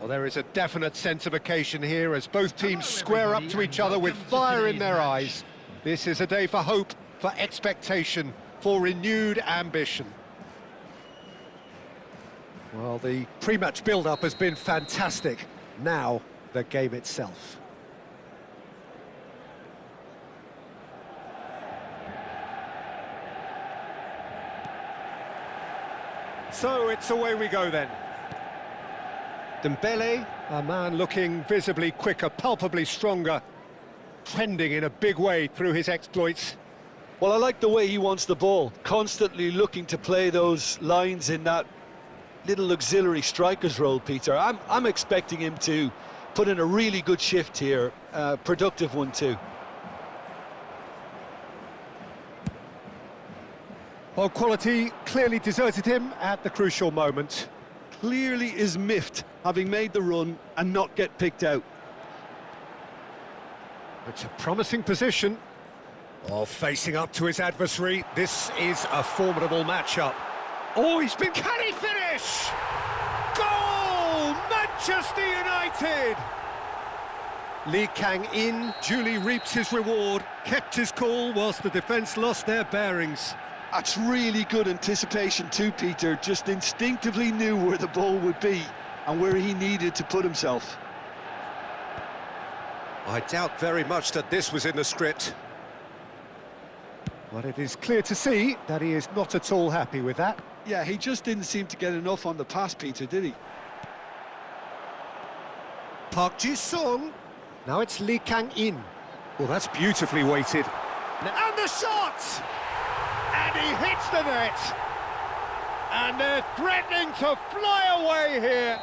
Well, there is a definite sense of occasion here as both teams square up to each other with fire in their eyes. This is a day for hope, for expectation, for renewed ambition. Well, the pre-match build-up has been fantastic. Now, the game itself. So it's away we go then. Dembele, a man looking visibly quicker, palpably stronger, trending in a big way through his exploits. Well, I like the way he wants the ball, constantly looking to play those lines in that little auxiliary striker's role, Peter. I'm expecting him to put in a really good shift here, productive one too. Well, quality clearly deserted him at the crucial moment. Clearly is miffed, having made the run and not get picked out. It's a promising position. Oh, facing up to his adversary, this is a formidable matchup. Oh, can he finish? Goal! Manchester United! Lee Kang-in duly reaps his reward, kept his cool whilst the defence lost their bearings. That's really good anticipation too, Peter. Just instinctively knew where the ball would be and where he needed to put himself. I doubt very much that this was in the script. But it is clear to see that he is not at all happy with that. Yeah, he just didn't seem to get enough on the pass, Peter, did he? Park Ji-sung. Now it's Lee Kang-in. Well, that's beautifully weighted. And the shot! And he hits the net! And they're threatening to fly away here.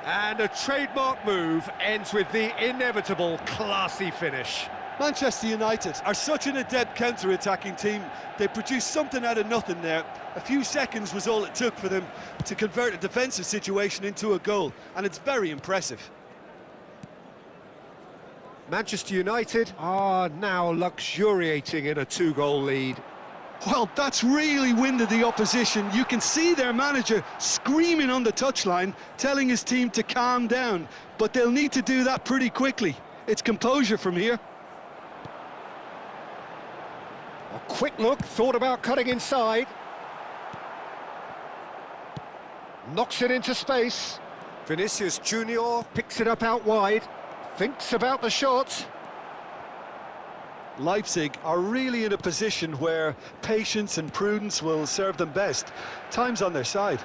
And a trademark move ends with the inevitable classy finish. Manchester United are such an adept counter-attacking team. They produced something out of nothing there. A few seconds was all it took for them to convert a defensive situation into a goal, and it's very impressive. Manchester United are now luxuriating in a 2-goal lead. Well, that's really winded the opposition. You can see their manager screaming on the touchline, telling his team to calm down, but they'll need to do that pretty quickly. It's composure from here. A quick look, thought about cutting inside. Knocks it into space. Vinicius Junior picks it up out wide. Thinks about the shot. Leipzig are really in a position where patience and prudence will serve them best. Time's on their side.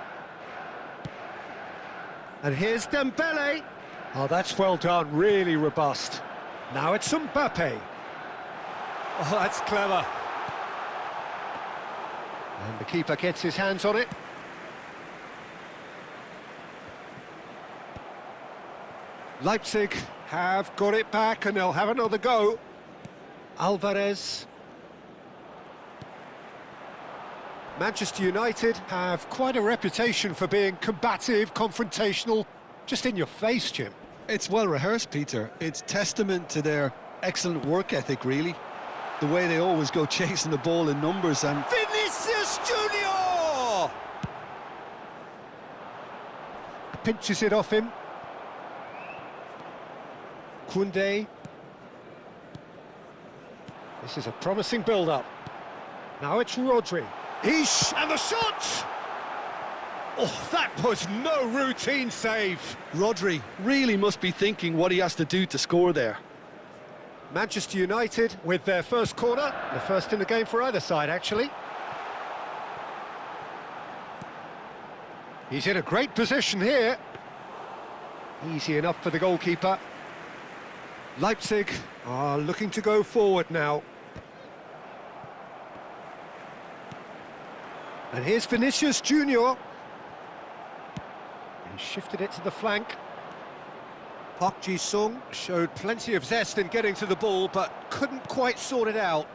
And here's Dembele. Oh, that's well done, really robust. Now it's Mbappe. Oh, that's clever. And the keeper gets his hands on it. Leipzig have got it back and they'll have another go. Alvarez. Manchester United have quite a reputation for being combative, confrontational, just in your face, Jim. It's well rehearsed, Peter. It's testament to their excellent work ethic, really. The way they always go chasing the ball in numbers and... Vinicius Junior! Pinches it off him. Koundé. This is a promising build-up. Now it's Rodri. And the shot! Oh, that was no routine save. Rodri really must be thinking what he has to do to score there. Manchester United with their first corner, the first in the game for either side, actually. He's in a great position here. Easy enough for the goalkeeper. Leipzig are looking to go forward now. And here's Vinicius Junior. He shifted it to the flank. Park Ji-sung showed plenty of zest in getting to the ball, but couldn't quite sort it out.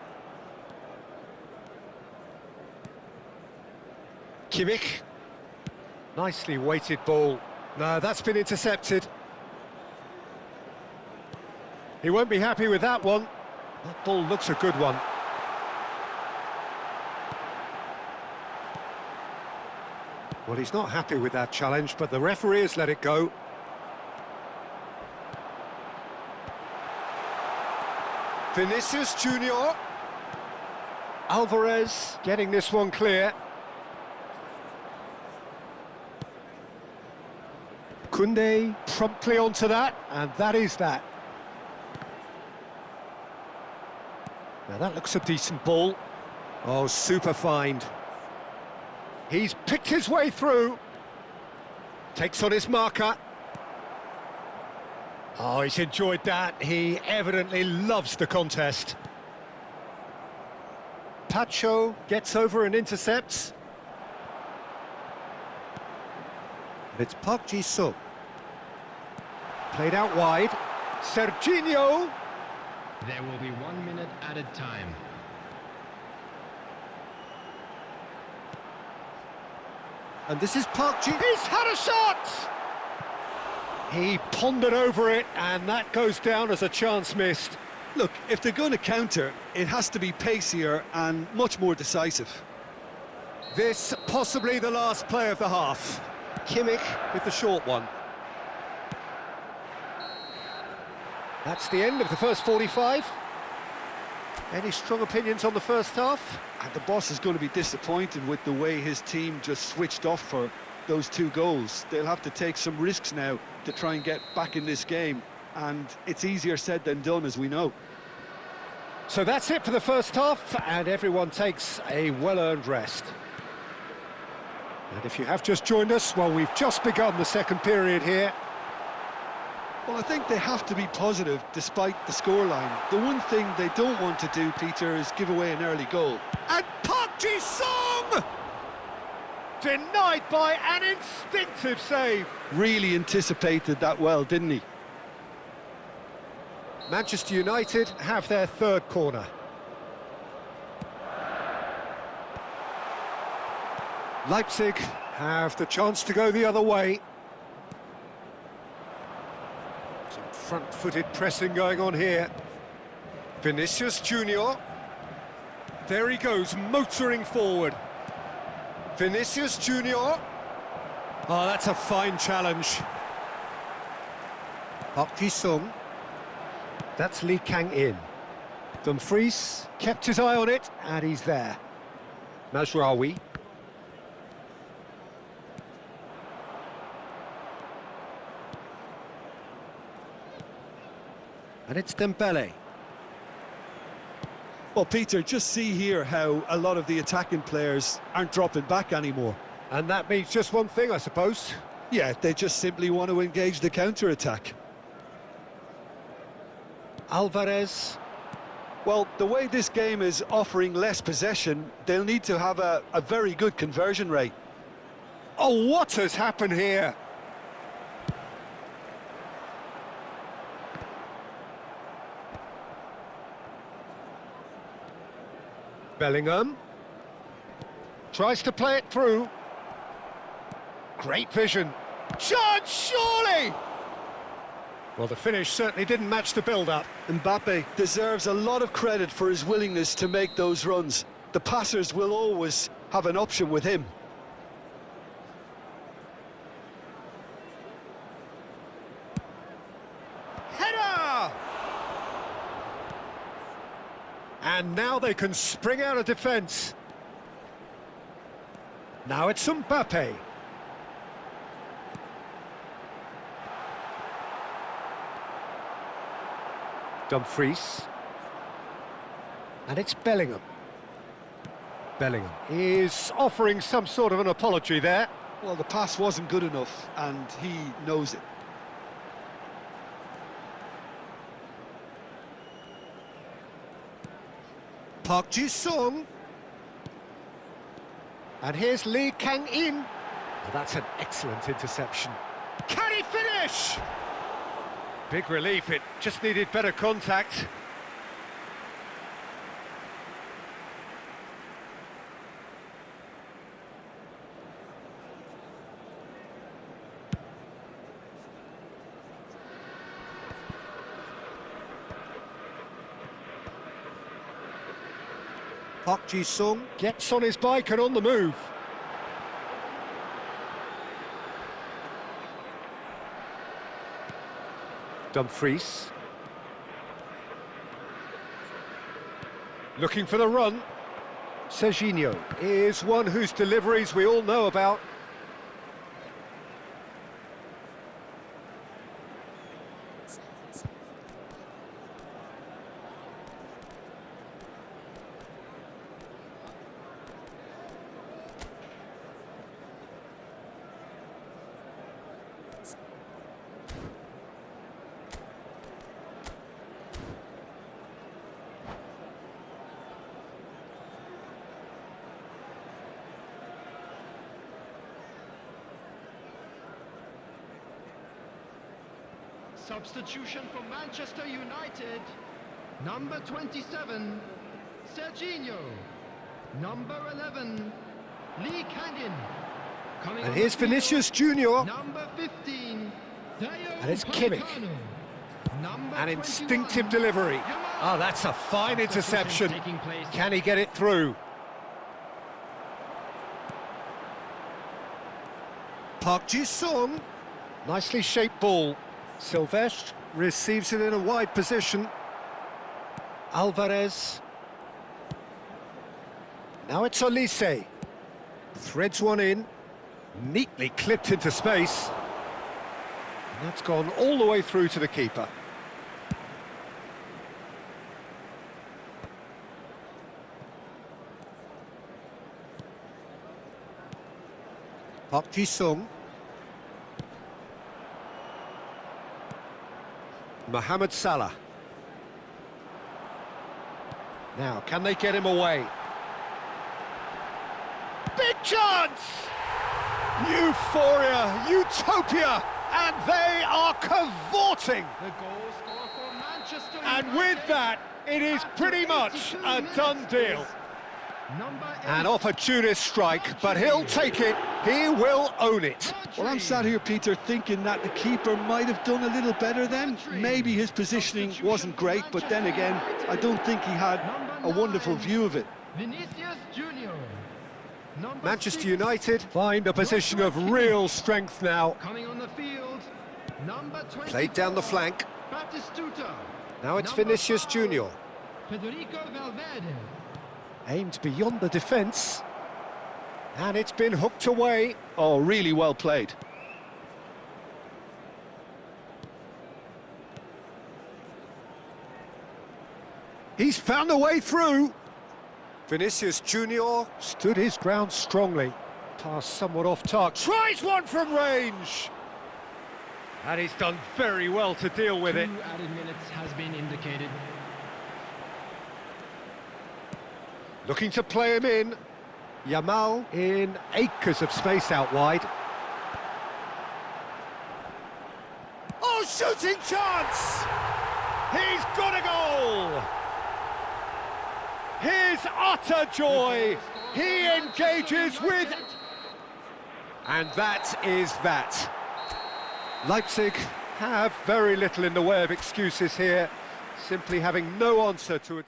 Kimmich. Nicely weighted ball. No, that's been intercepted. He won't be happy with that one. That ball looks a good one. Well, he's not happy with that challenge, but the referee has let it go. Vinicius Junior. Alvarez getting this one clear. Koundé promptly onto that, and that is that. Now that looks a decent ball. Oh, super find. He's picked his way through. Takes on his marker. Oh, he's enjoyed that. He evidently loves the contest. Pacho gets over and intercepts. It's Park Ji-sung. Played out wide. Serginho. There will be 1 minute added time. And this is Park Ji. He's had a shot! He pondered over it, and that goes down as a chance missed. Look, if they're going to counter, it has to be pacier and much more decisive. This possibly the last play of the half. Kimmich with the short one. That's the end of the first 45. Any strong opinions on the first half? And the boss is going to be disappointed with the way his team just switched off for those 2 goals. They'll have to take some risks now to try and get back in this game, and it's easier said than done, as we know. So that's it for the first half, and everyone takes a well-earned rest. And if you have just joined us, well, we've just begun the second period here. Well, I think they have to be positive despite the scoreline. The one thing they don't want to do, Peter, is give away an early goal. And Park Ji-sung! Denied by an instinctive save. Really anticipated that well, didn't he? Manchester United have their third corner. Leipzig have the chance to go the other way. Some front-footed pressing going on here. Vinicius Junior. There he goes, motoring forward. Vinicius Junior. Oh, that's a fine challenge. Park Ji-sung. That's Lee Kang-in. Dumfries kept his eye on it, and he's there. Mazraoui. And it's Dembele. Well, Peter, just see here how a lot of the attacking players aren't dropping back anymore. And that means just one thing, I suppose. Yeah, they just simply want to engage the counter-attack. Alvarez. Well, the way this game is offering less possession, they'll need to have a very good conversion rate. Oh, what has happened here? Bellingham. Tries to play it through. Great vision. Chance, surely! Well, the finish certainly didn't match the build-up. Mbappe deserves a lot of credit for his willingness to make those runs. The passers will always have an option with him. Header! And now they can spring out of defence. Now it's Mbappe. Dumfries. And it's Bellingham. Bellingham is offering some sort of an apology there. Well, the pass wasn't good enough, and he knows it. Park Ji-sung. And here's Lee Kang-in. Oh, that's an excellent interception. Can he finish? Big relief, it just needed better contact. Park Ji-sung gets on his bike and on the move. Dumfries. Looking for the run. Serginho is one whose deliveries we all know about. Substitution for Manchester United. Number 27, Serginho. Number 11, Lee Kangin. Coming And on here's the field, Vinicius Junior. Number 15, And it's Kimmich. An instinctive delivery. Oh, that's a fine interception. Can he get it through? Park Ji-sung. Nicely shaped ball. Silvestre receives it in a wide position. Alvarez. Now it's Olise. Threads one in. Neatly clipped into space. And that's gone all the way through to the keeper. Park Ji-sung. Mohamed Salah. Now, can they get him away? Big chance! Euphoria, utopia, and they are cavorting. The goal scorer for Manchester And United. with that, it is pretty much a done deal. Number 8, An opportunist strike, but he'll take it. He will own it. Well, I'm sat here, Peter, thinking that the keeper might have done a little better then. Maybe his positioning wasn't great, but then again, I don't think he had a wonderful view of it. Vinicius Junior. Number Manchester 6, United find a position of real strength now. coming on the field. Number 20. Played down the flank. Batistuta. Now it's Number Vinicius 5, Junior. Federico Valverde. Aimed beyond the defence. And it's been hooked away. Oh, really well played. He's found a way through. Vinicius Junior stood his ground strongly. Pass somewhat off target. Tries one from range. And he's done very well to deal with it. 2 added minutes has been indicated. Looking to play him in. Yamal in acres of space out wide. Oh, shooting chance! He's got a goal! His utter joy! He engages with... And that is that. Leipzig have very little in the way of excuses here, simply having no answer to a...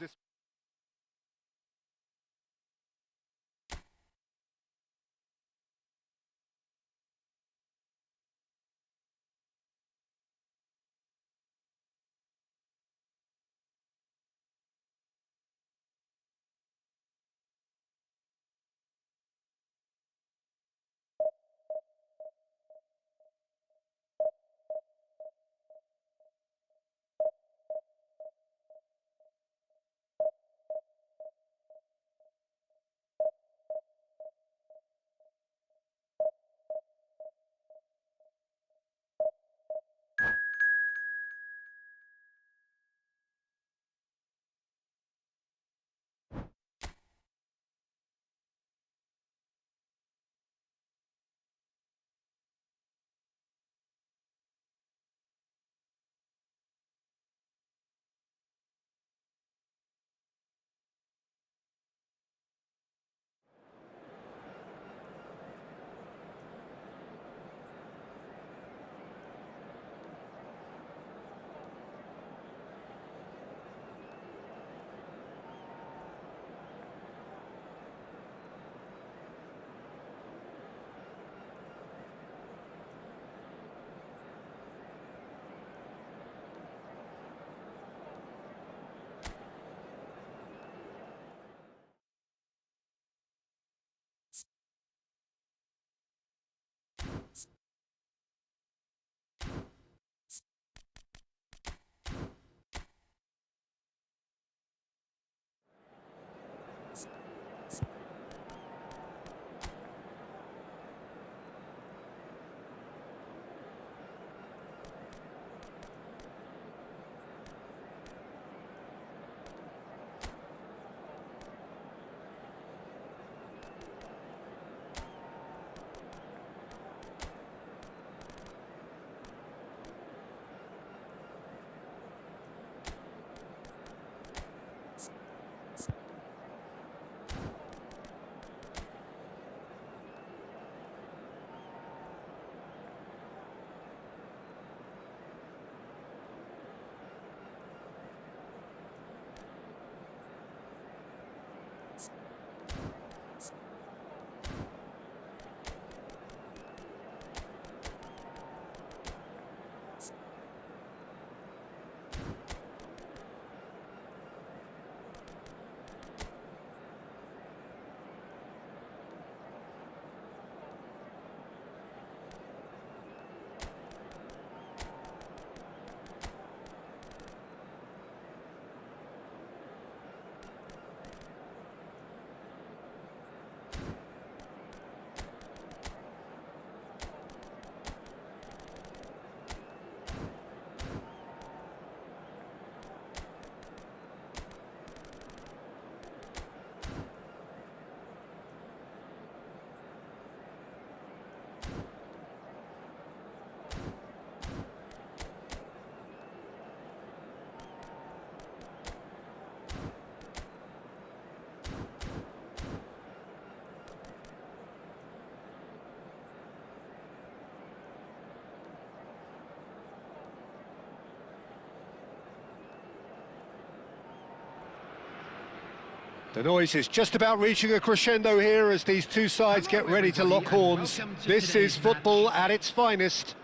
The noise is just about reaching a crescendo here as these two sides get ready to lock horns. This is football at its finest.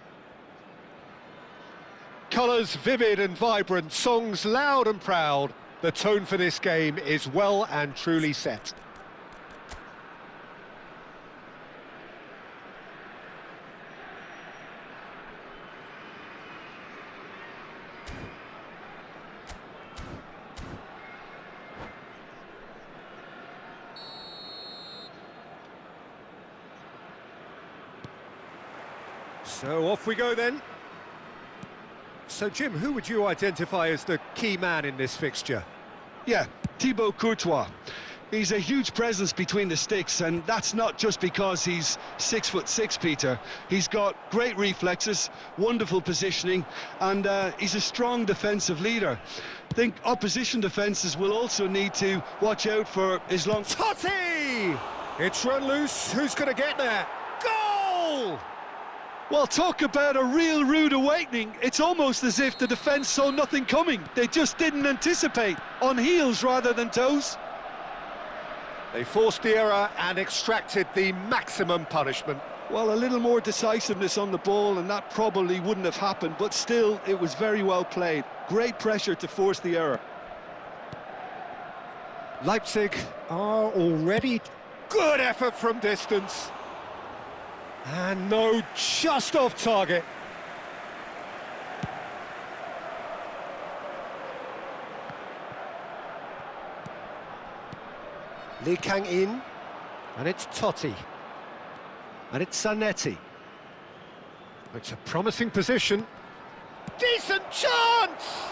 Colours vivid and vibrant, songs loud and proud. The tone for this game is well and truly set. So off we go then. So Jim, who would you identify as the key man in this fixture? Yeah, Thibaut Courtois. He's a huge presence between the sticks, and that's not just because he's 6'6", Peter. He's got great reflexes, wonderful positioning, and he's a strong defensive leader. I think opposition defences will also need to watch out for his long... Totti! It's run loose, who's going to get there? Goal! Well, talk about a real rude awakening. It's almost as if the defence saw nothing coming. They just didn't anticipate, on heels rather than toes. They forced the error and extracted the maximum punishment. Well, a little more decisiveness on the ball and that probably wouldn't have happened, but still, it was very well played. Great pressure to force the error. Leipzig are already... Good effort from distance. And no, just off target. Lee Kang in, and it's Totti. And it's Zanetti. It's a promising position. Decent chance!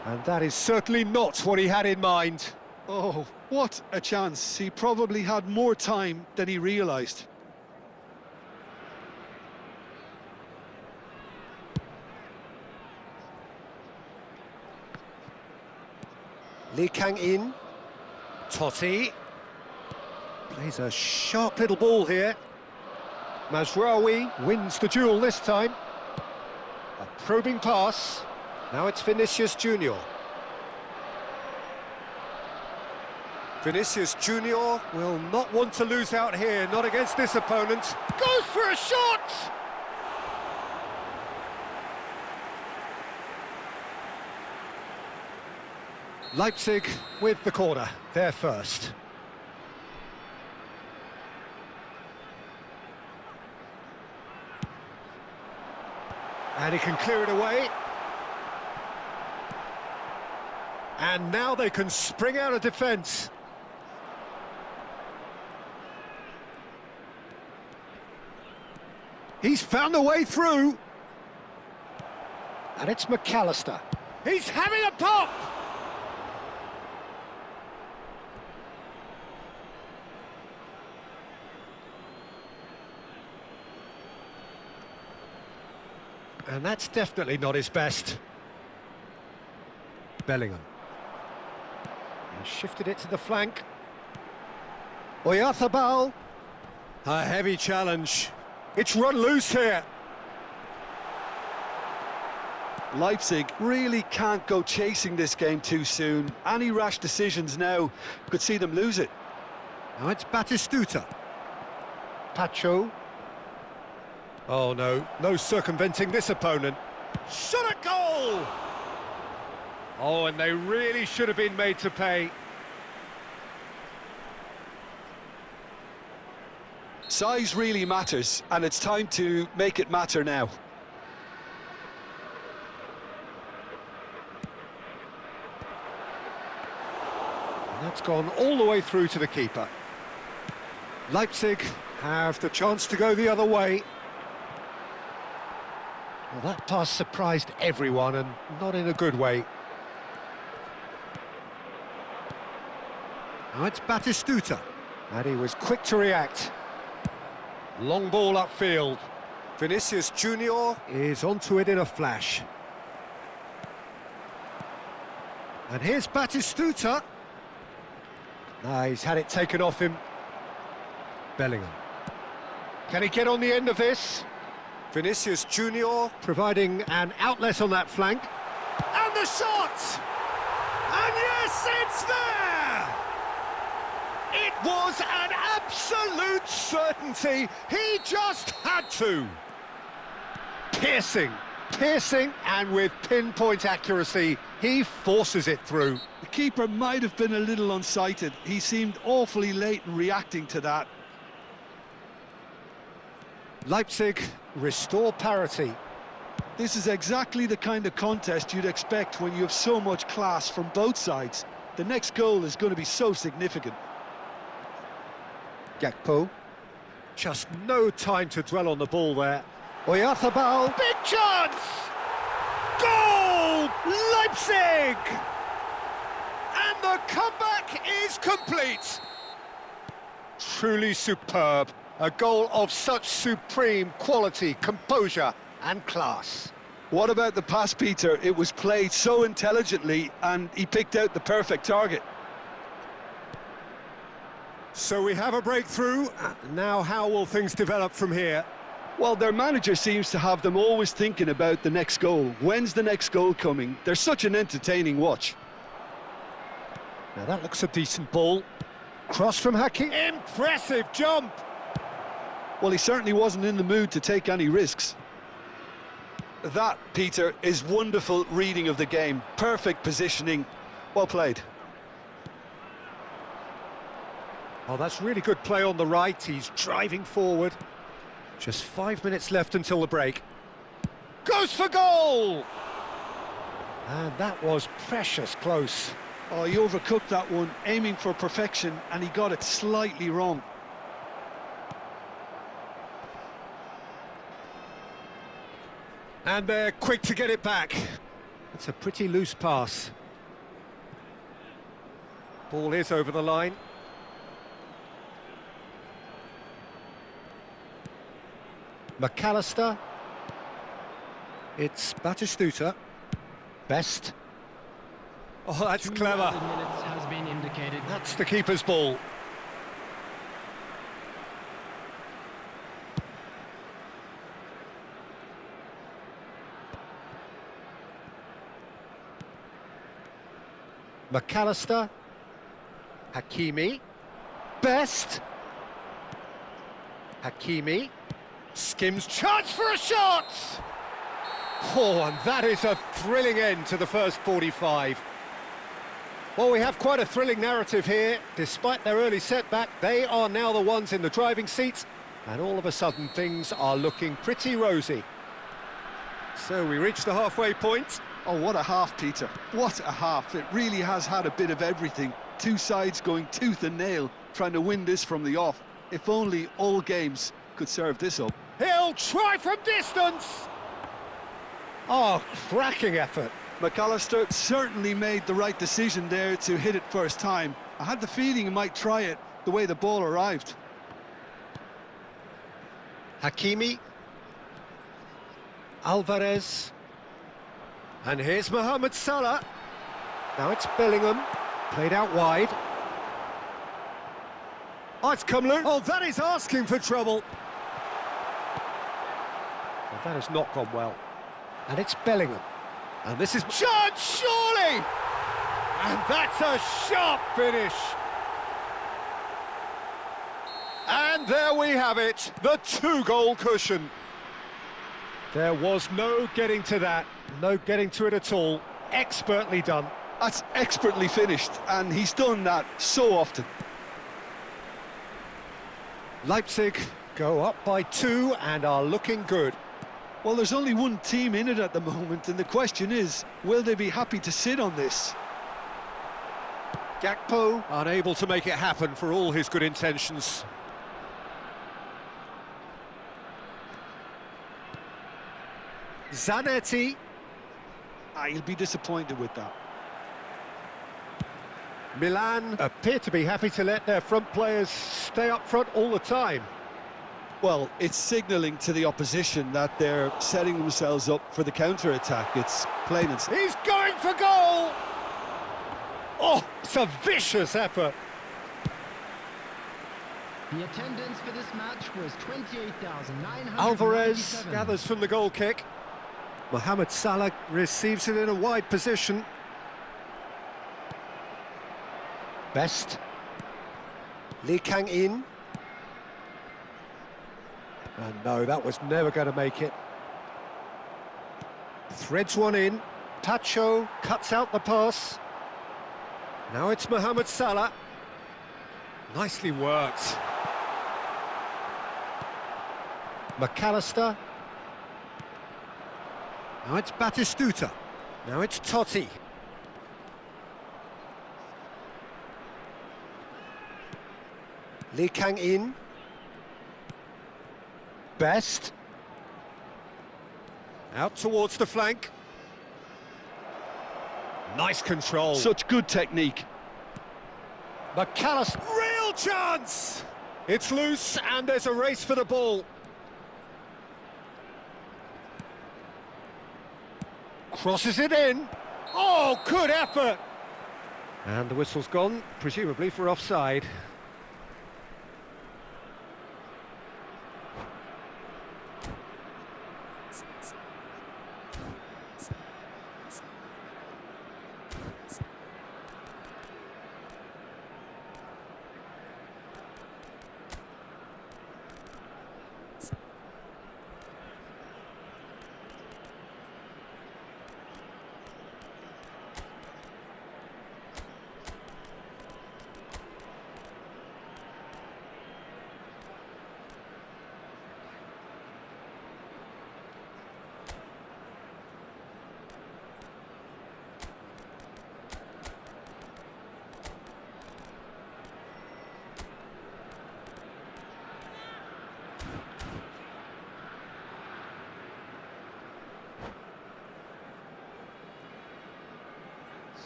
And that is certainly not what he had in mind. Oh, what a chance. He probably had more time than he realised. Lee Kang in. Totti. Plays a sharp little ball here. Mazraoui wins the duel this time. A probing pass. Now it's Vinicius Junior. Vinicius Junior will not want to lose out here, not against this opponent. Goes for a shot! Leipzig with the corner, they're first. And he can clear it away. And now they can spring out of defence. He's found a way through. And it's McAllister. He's having a pop! And that's definitely not his best. Bellingham. He shifted it to the flank. Oyarzabal. A heavy challenge. It's run loose here. Leipzig really can't go chasing this game too soon. Any rash decisions now could see them lose it. Now it's Batistuta. Pacho. Oh no, no circumventing this opponent. Shot at goal! Oh, and they really should have been made to pay. Size really matters, and it's time to make it matter now. And that's gone all the way through to the keeper. Leipzig have the chance to go the other way. Well, that pass surprised everyone, and not in a good way. Now it's Batistuta, and he was quick to react. Long ball upfield. Vinicius Junior is onto it in a flash. And here's Batistuta. He's had it taken off him. Bellingham. Can he get on the end of this? Vinicius Junior providing an outlet on that flank. And the shot! And yes, it's there! was an absolute certainty. He just had to. Piercing, and with pinpoint accuracy, he forces it through. The keeper might have been a little unsighted. He seemed awfully late in reacting to that. Leipzig restore parity. This is exactly the kind of contest you'd expect when you have so much class from both sides. The next goal is going to be so significant. Gakpo. Just no time to dwell on the ball there. Oyarzabal. Big chance! Goal! Leipzig! And the comeback is complete. Truly superb. A goal of such supreme quality, composure and class. What about the pass, Peter? It was played so intelligently and he picked out the perfect target. So we have a breakthrough. Now how will things develop from here? Well, their manager seems to have them always thinking about the next goal. When's the next goal coming? They're such an entertaining watch. Now that looks a decent ball. Cross from Hakim. Impressive jump! Well, he certainly wasn't in the mood to take any risks. That, Peter, is wonderful reading of the game. Perfect positioning. Well played. Oh, that's really good play on the right. He's driving forward. Just 5 minutes left until the break. Goes for goal! And that was precious close. Oh, he overcooked that one, aiming for perfection, and he got it slightly wrong. And they're quick to get it back. It's a pretty loose pass. Ball is over the line. McAllister. It's Batistuta. Best. Oh, that's 2 clever. added minutes has been indicated. That's the keeper's ball. McAllister. Hakimi. Best. Hakimi. Skims, chance for a shot! Oh, and that is a thrilling end to the first 45. Well, we have quite a thrilling narrative here. Despite their early setback, they are now the ones in the driving seat, and all of a sudden things are looking pretty rosy. So we reach the halfway point. Oh, what a half, Peter. What a half. It really has had a bit of everything. Two sides going tooth and nail, trying to win this from the off. If only all games could serve this up. He'll try from distance! Oh, cracking effort. McAllister certainly made the right decision there to hit it first time. I had the feeling he might try it the way the ball arrived. Hakimi. Alvarez. And here's Mohamed Salah. Now it's Bellingham. Played out wide. Oh, it's come loose. Oh, that is asking for trouble. Well, that has not gone well. And it's Bellingham. And this is chance, surely! And that's a sharp finish. And there we have it, the 2-goal cushion. There was no getting to that, no getting to it at all. Expertly done. That's expertly finished, and he's done that so often. Leipzig go up by 2 and are looking good. Well, there's only one team in it at the moment, and the question is, will they be happy to sit on this? Gakpo unable to make it happen for all his good intentions. Zanetti. He'll be disappointed with that. Milan appear to be happy to let their front players stay up front all the time. Well, it's signalling to the opposition that they're setting themselves up for the counter-attack. It's plain and simple. He's going for goal! Oh, it's a vicious effort. The attendance for this match was 28,997. Alvarez gathers from the goal kick. Mohamed Salah receives it in a wide position. in. And no, that was never going to make it. Threads one in. Tacho cuts out the pass. Now it's Mohamed Salah. Nicely worked. McAllister. Now it's Batistuta. Now it's Totti. in. Best. Out towards the flank. Nice control. Such good technique. McAllister, real chance! It's loose and there's a race for the ball. Crosses it in. Oh, good effort! And the whistle's gone, presumably for offside.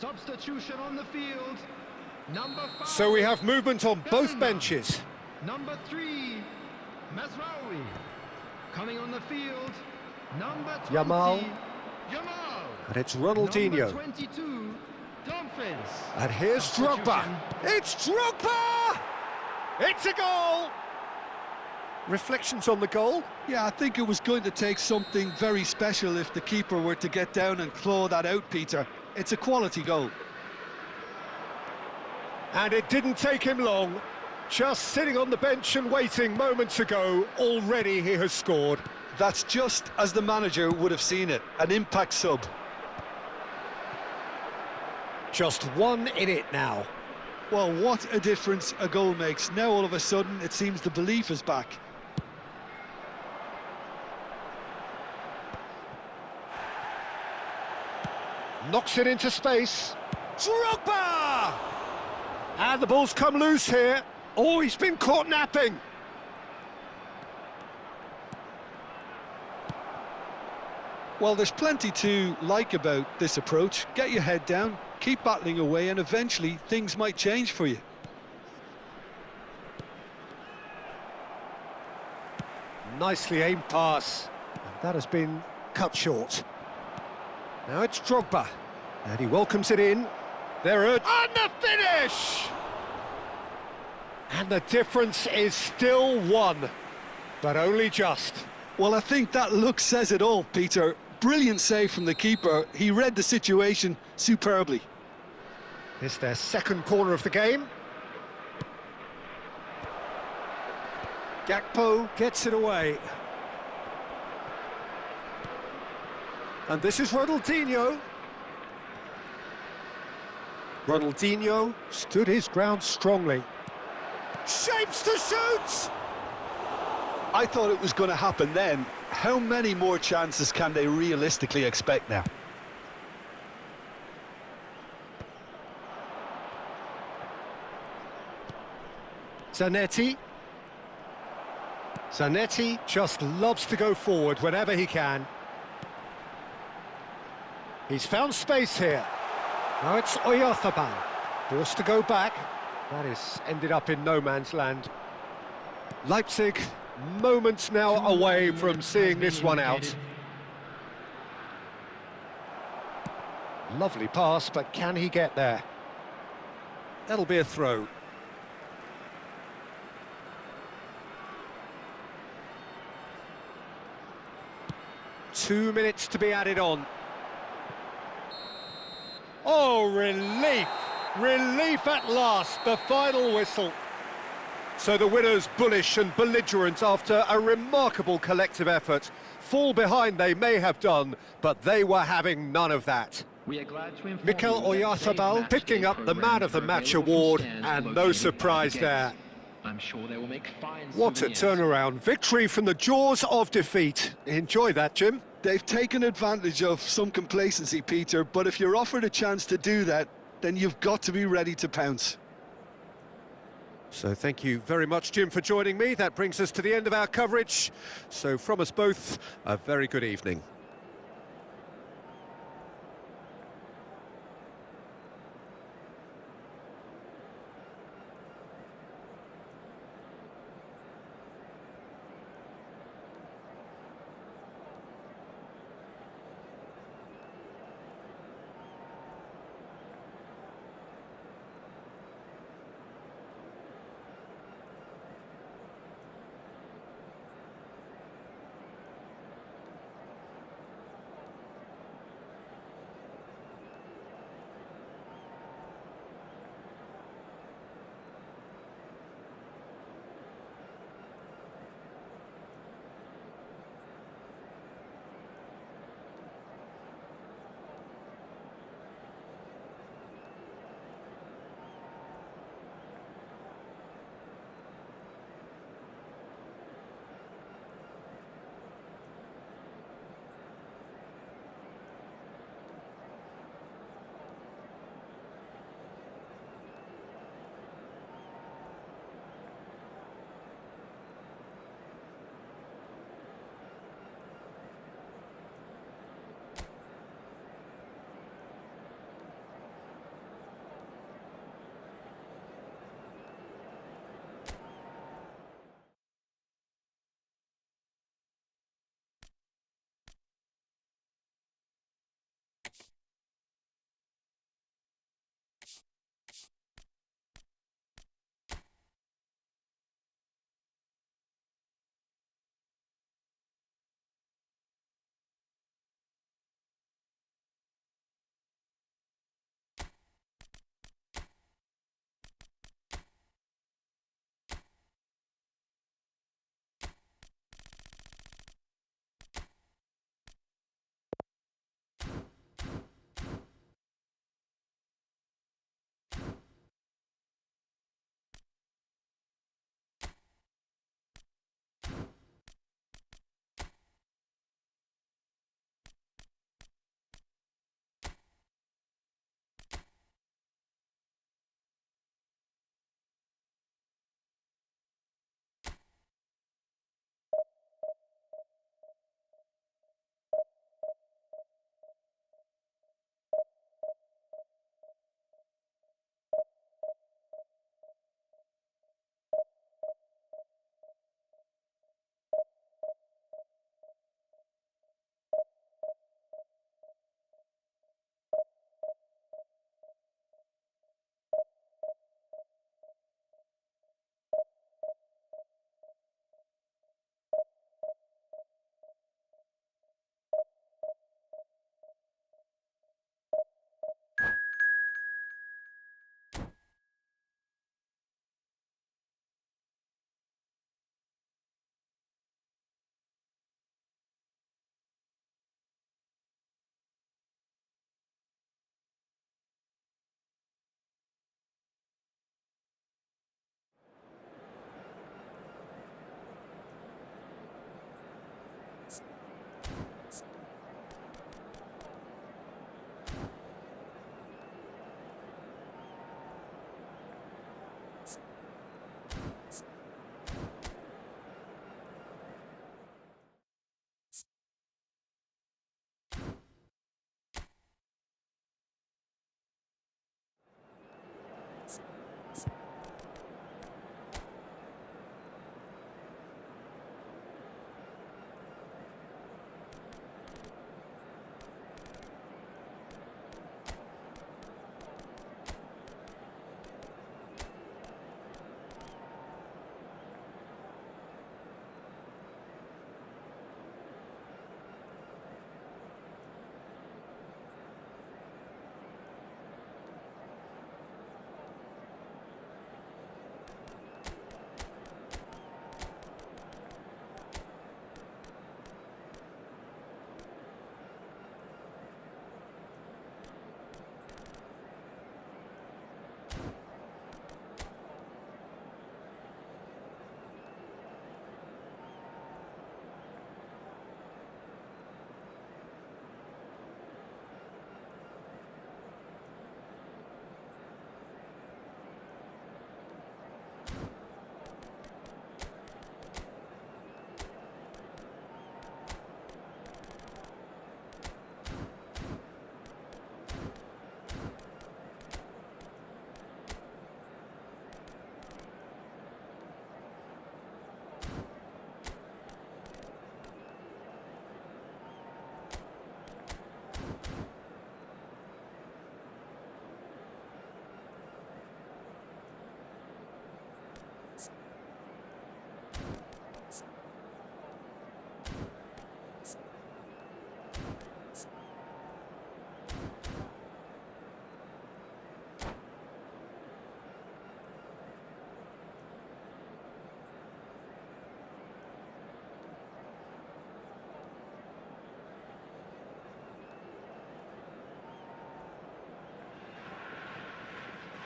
Substitution on the field. Number 5. So we have movement on both Datang. benches. Number 3, Mazraoui. Coming on the field. Number 20, Yamal. Yamal. And it's Ronaldinho. Number 22, Dumfries. And here's Drogba. Substitution. It's Drogba! It's a goal! Reflections on the goal? Yeah, I think it was going to take something very special if the keeper were to get down and claw that out, Peter. It's a quality goal. And it didn't take him long. Just sitting on the bench and waiting moments ago, already he has scored. That's just as the manager would have seen it, an impact sub. Just one in it now. Well, what a difference a goal makes. Now all of a sudden it seems the belief is back. Knocks it into space. Drogba! And the ball's come loose here. Oh, he's been caught napping. Well, there's plenty to like about this approach. Get your head down, keep battling away, and eventually things might change for you. Nicely aimed pass. And that has been cut short. Now it's Drogba. And he welcomes it in. They're on the finish! And the difference is still one, but only just. Well, I think that look says it all, Peter. Brilliant save from the keeper. He read the situation superbly. It's their second corner of the game. Gakpo gets it away. And this is Ronaldinho. Ronaldinho stood his ground strongly. Shapes to shoot! I thought it was going to happen then. How many more chances can they realistically expect now? Zanetti. Zanetti just loves to go forward whenever he can. He's found space here. Now it's Oyarzabal. Forced to go back. That is ended up in no man's land. Leipzig, moments now away from seeing this one out. Lovely pass, but can he get there? That'll be a throw. Two minutes to be added on. Oh, relief! Relief at last, the final whistle. So the winners bullish and belligerent after a remarkable collective effort. Fall behind they may have done, but they were having none of that. We are glad to inform Mikel you that today's Oyarzabal match picking day up the Man of the programmes Match are available to award, scans and no located by surprise the there. gates. I'm sure they will make fine What a souvenirs. turnaround. Victory from the jaws of defeat. Enjoy that, Jim. They've taken advantage of some complacency, Peter, but if you're offered a chance to do that, then you've got to be ready to pounce. So thank you very much, Jim, for joining me. That brings us to the end of our coverage. So from us both, a very good evening.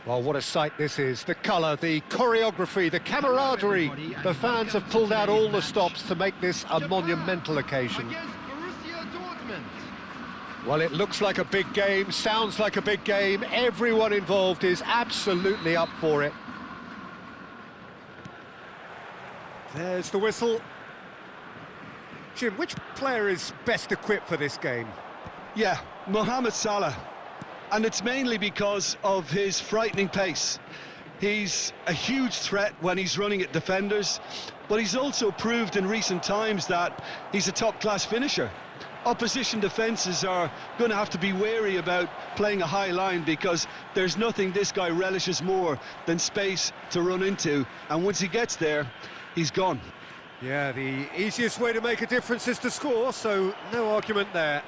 Well, what a sight this is. The colour, the choreography, the camaraderie. The fans have pulled out all the stops to make this a monumental occasion. Against Borussia Dortmund. Well, it looks like a big game, sounds like a big game. Everyone involved is absolutely up for it. There's the whistle. Jim, which player is best equipped for this game? Yeah, Mohamed Salah. And it's mainly because of his frightening pace. He's a huge threat when he's running at defenders, but he's also proved in recent times that he's a top-class finisher. Opposition defences are going to have to be wary about playing a high line because there's nothing this guy relishes more than space to run into, and once he gets there, he's gone. Yeah, the easiest way to make a difference is to score, so no argument there.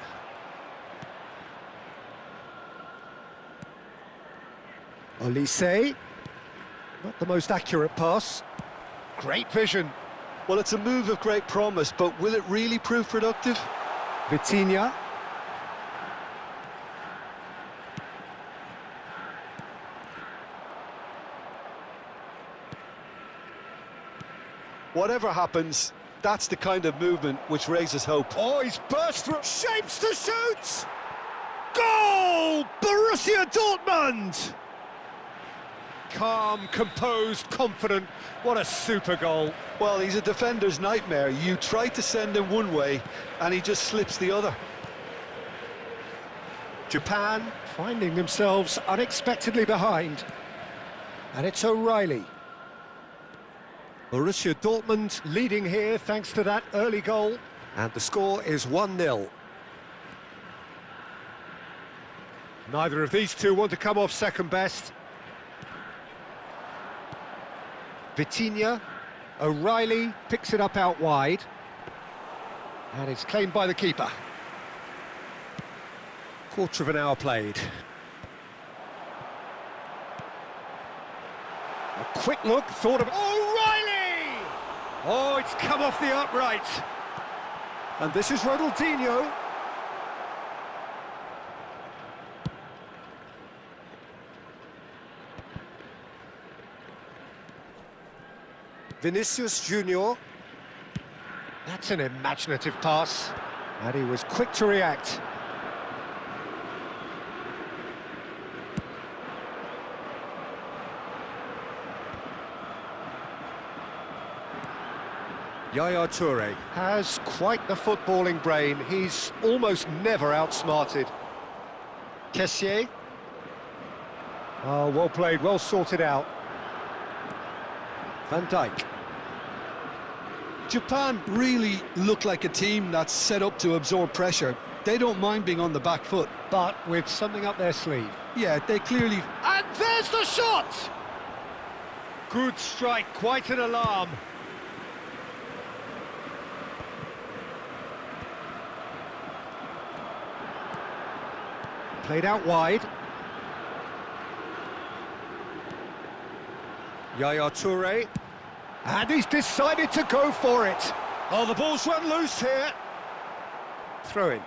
Olise, not the most accurate pass. Great vision. Well, it's a move of great promise, but will it really prove productive? Vitinha. Whatever happens, that's the kind of movement which raises hope. Oh, he's burst through, shapes to shoot! Goal! Borussia Dortmund! Calm, composed, confident. What a super goal. Well, he's a defender's nightmare. You try to send him one way, and he just slips the other. Japan finding themselves unexpectedly behind. And it's O'Reilly. Borussia Dortmund leading here thanks to that early goal. And the score is 1-0. Neither of these two want to come off second best. Vitinha, O'Reilly picks it up out wide. And it's claimed by the keeper. Quarter of an hour played. A quick look, thought of O'Reilly! Oh, it's come off the upright. And this is Ronaldinho. Vinicius Junior. That's an imaginative pass. And he was quick to react. Yaya Toure has quite the footballing brain. He's almost never outsmarted. Kessié. Oh, well played, well sorted out. Van Dijk. Japan really look like a team that's set up to absorb pressure. They don't mind being on the back foot. But with something up their sleeve. Yeah, they clearly... And there's the shot! Good strike, quite an alarm. Played out wide. Yaya Toure. And he's decided to go for it. Oh, the ball's run loose here. Throw in.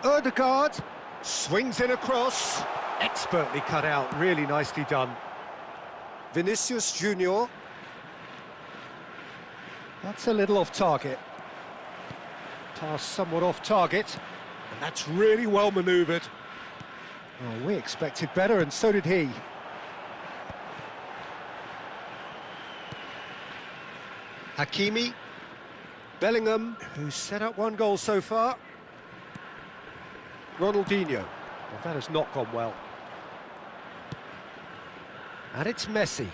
Ødegaard swings in across. Expertly cut out, really nicely done. Vinicius Junior. That's a little off target. Pass somewhat off target. And that's really well manoeuvred. Oh, we expected better, and so did he. Hakimi. Bellingham, who's set up one goal so far. Ronaldinho. Well, that has not gone well. And it's Messi.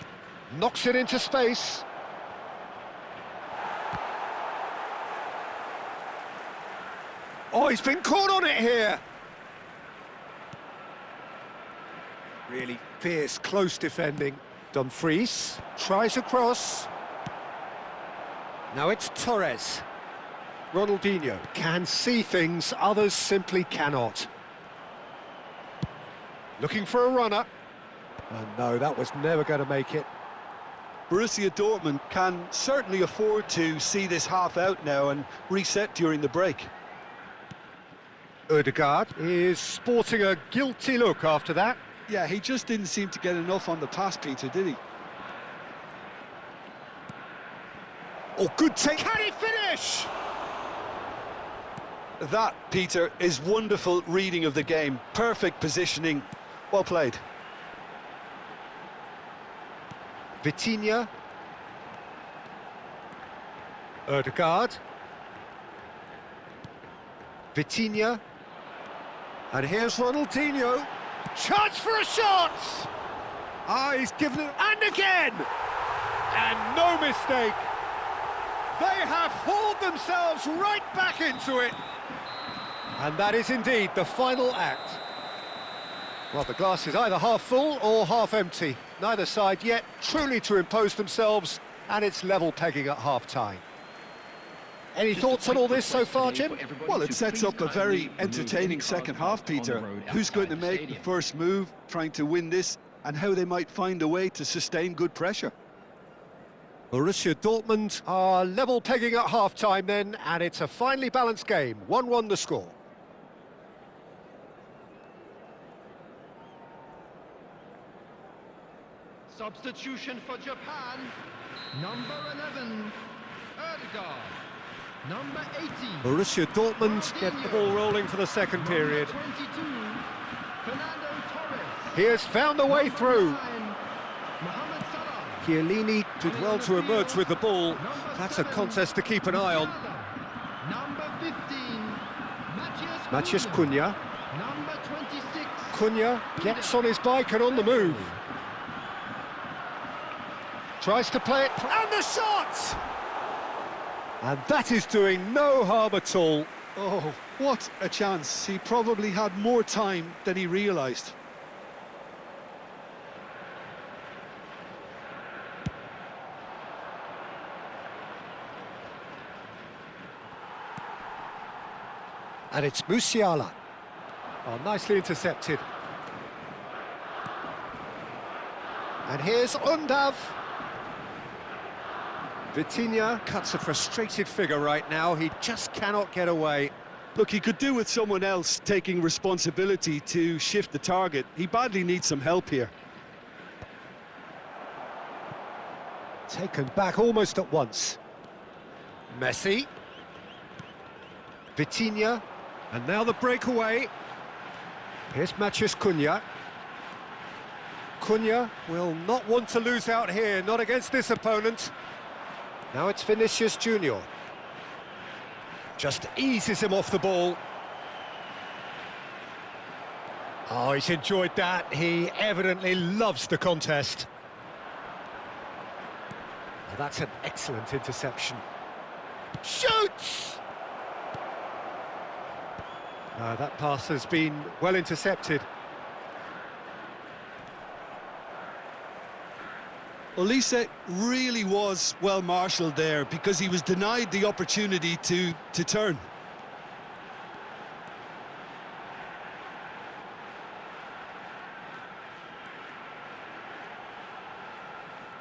Knocks it into space. Oh, he's been caught on it here. Really fierce, close defending. Dumfries tries across. Now it's Torres. Ronaldinho can see things others simply cannot. Looking for a runner. Oh no, that was never going to make it. Borussia Dortmund can certainly afford to see this half out now and reset during the break. Ødegaard is sporting a guilty look after that. Yeah, he just didn't seem to get enough on the pass, Peter, did he? Oh, good take. Can he finish? That, Peter, is wonderful reading of the game. Perfect positioning. Well played. Vitinha. Ødegaard. Vitinha. And here's Ronaldinho. Chance for a shot! Ah, he's given it... And again! And no mistake. They have hauled themselves right back into it. And that is indeed the final act. Well, the glass is either half full or half empty. Neither side yet truly to impose themselves, and it's level pegging at half-time. Any thoughts on all this so far, Jim? Well, it sets up a very entertaining second half, Peter. Who's going to make the first move, trying to win this, and how they might find a way to sustain good pressure. Borussia Dortmund are level pegging at half-time then, and it's a finely balanced game. 1-1 the score. Substitution for Japan. Number 11, Ødegaard. Number 18. Borussia Dortmund get the ball rolling for the second period. 22, Fernando Torres. He has found the way through. 9, Mohamed Salah. Chiellini did well to emerge with the ball. That's a contest to keep an eye on. Number 15, Matthias Cunha. Number 26. Cunha gets on his bike and on the move. Tries to play it, and the shot! And that is doing no harm at all. Oh, what a chance. He probably had more time than he realised. And it's Musiala. Oh, nicely intercepted. And here's Undav. Vitinha cuts a frustrated figure right now. He just cannot get away. Look, he could do with someone else taking responsibility to shift the target. He badly needs some help here. Taken back almost at once. Messi. Vitinha. And now the breakaway. Here's Matthias Cunha. Cunha will not want to lose out here, not against this opponent. Now it's Vinicius Junior. Just eases him off the ball. Oh, he's enjoyed that. He evidently loves the contest. Oh, that's an excellent interception. Shoots! No, that pass has been well intercepted. Olise really was well marshalled there because he was denied the opportunity to turn.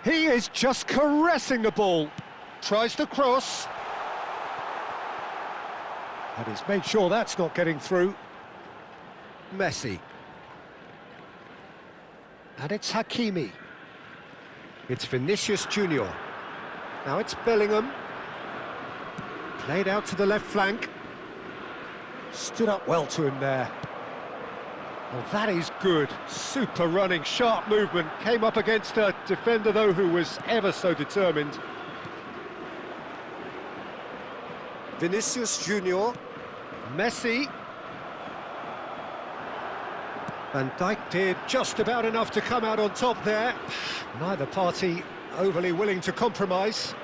He is just caressing the ball. Tries to cross. And he's made sure that's not getting through. Messi. And it's Hakimi. It's Vinicius Junior. Now it's Bellingham. Played out to the left flank. Stood up well to him there. Well, that is good. Super running, sharp movement. Came up against a defender, though, who was ever so determined. Vinicius Junior. Messi. Van Dijk did just about enough to come out on top there. Neither party overly willing to compromise.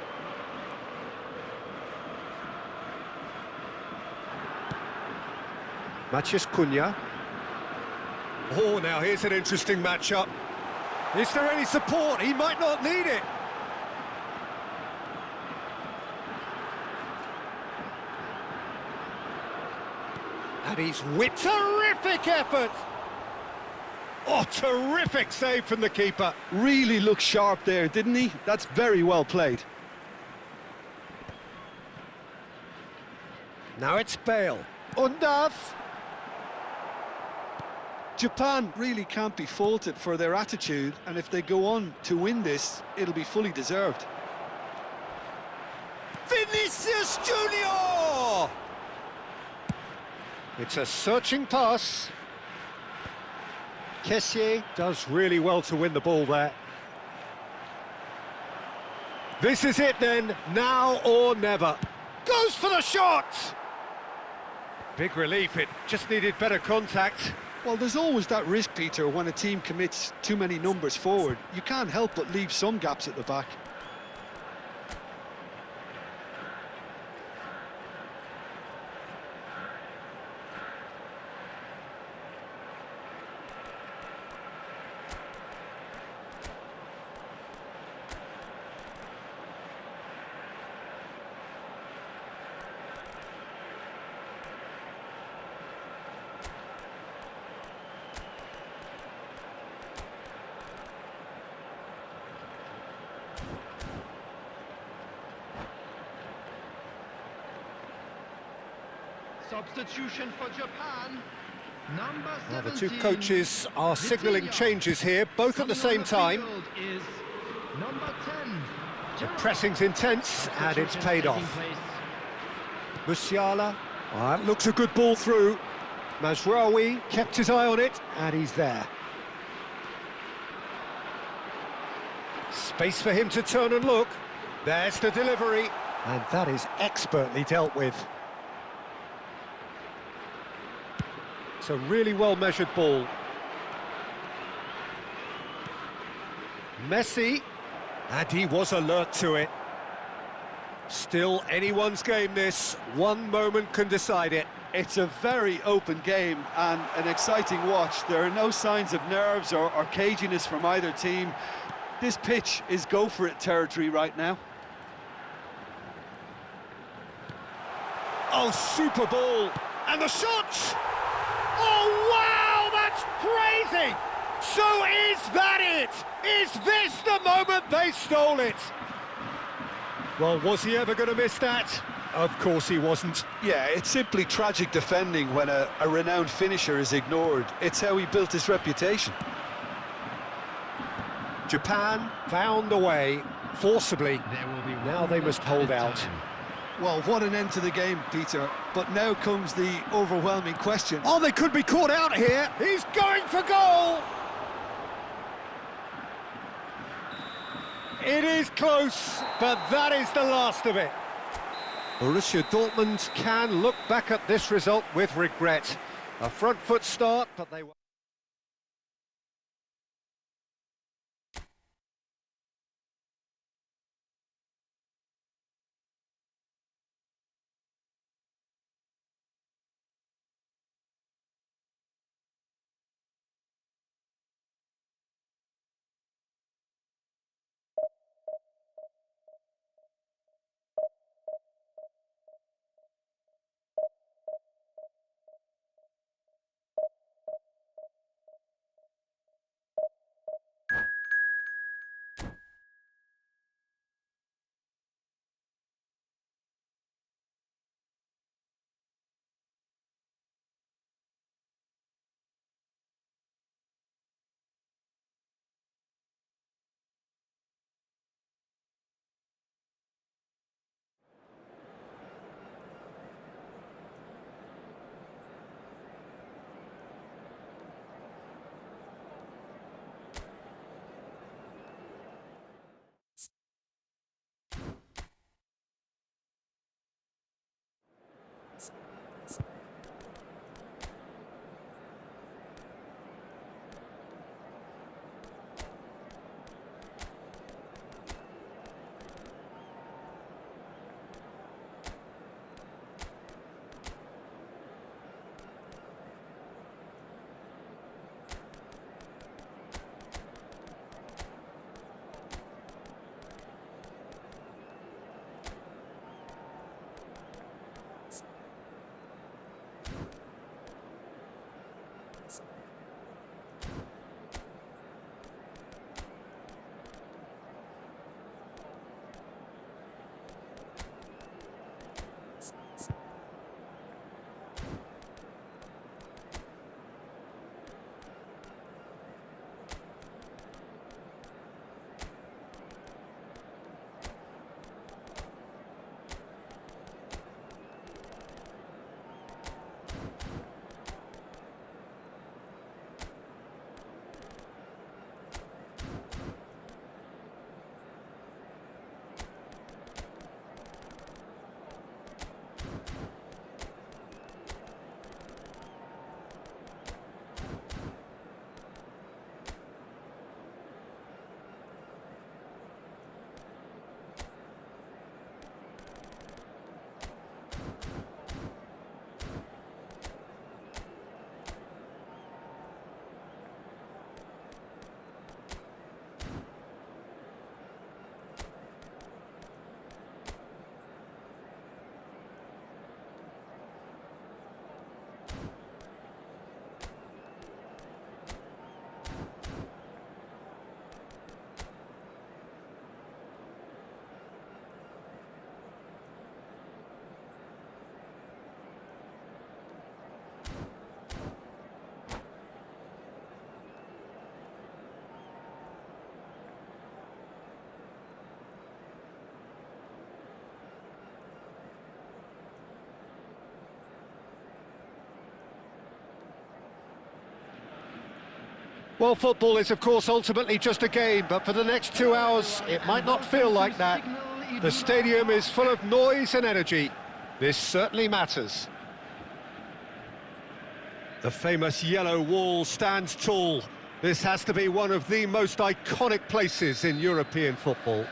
Matthias Cunha. Oh, now here's an interesting matchup. Is there any support? He might not need it. And he's whipped. Terrific effort! Oh, terrific save from the keeper. Really looked sharp there, didn't he? That's very well played. Now it's Bale. Undav. Japan really can't be faulted for their attitude, and if they go on to win this, it'll be fully deserved. Vinicius Junior! It's a searching pass. Kessié does really well to win the ball there. This is it then, now or never. Goes for the shot! Big relief, it just needed better contact. Well, there's always that risk, Peter, when a team commits too many numbers forward. You can't help but leave some gaps at the back. Substitution for Japan. Number 17. Well, the two coaches are signalling changes here, both at the same time. Is number 10. The pressing's intense, and it's paid off. Musiala, that looks a good ball through. Mazraoui kept his eye on it, and he's there. Space for him to turn and look. There's the delivery, and that is expertly dealt with. It's a really well-measured ball. Messi, and he was alert to it. Still anyone's game this, one moment can decide it. It's a very open game and an exciting watch. There are no signs of nerves or caginess from either team. This pitch is go-for-it territory right now. Oh, super ball! And the shot! Oh, wow, that's crazy! So is that it? Is this the moment they stole it? Well, was he ever going to miss that? Of course he wasn't. Yeah, it's simply tragic defending when a renowned finisher is ignored. It's how he built his reputation. Japan found a way, forcibly. Now they must hold out. Well, what an end to the game, Peter. But now comes the overwhelming question. Oh, they could be caught out here. He's going for goal. It is close, but that is the last of it. Borussia Dortmund can look back at this result with regret. A front foot start, but they were... Well, football is, of course, ultimately just a game, but for the next 2 hours, it might not feel like that. The stadium is full of noise and energy. This certainly matters. The famous yellow wall stands tall. This has to be one of the most iconic places in European football.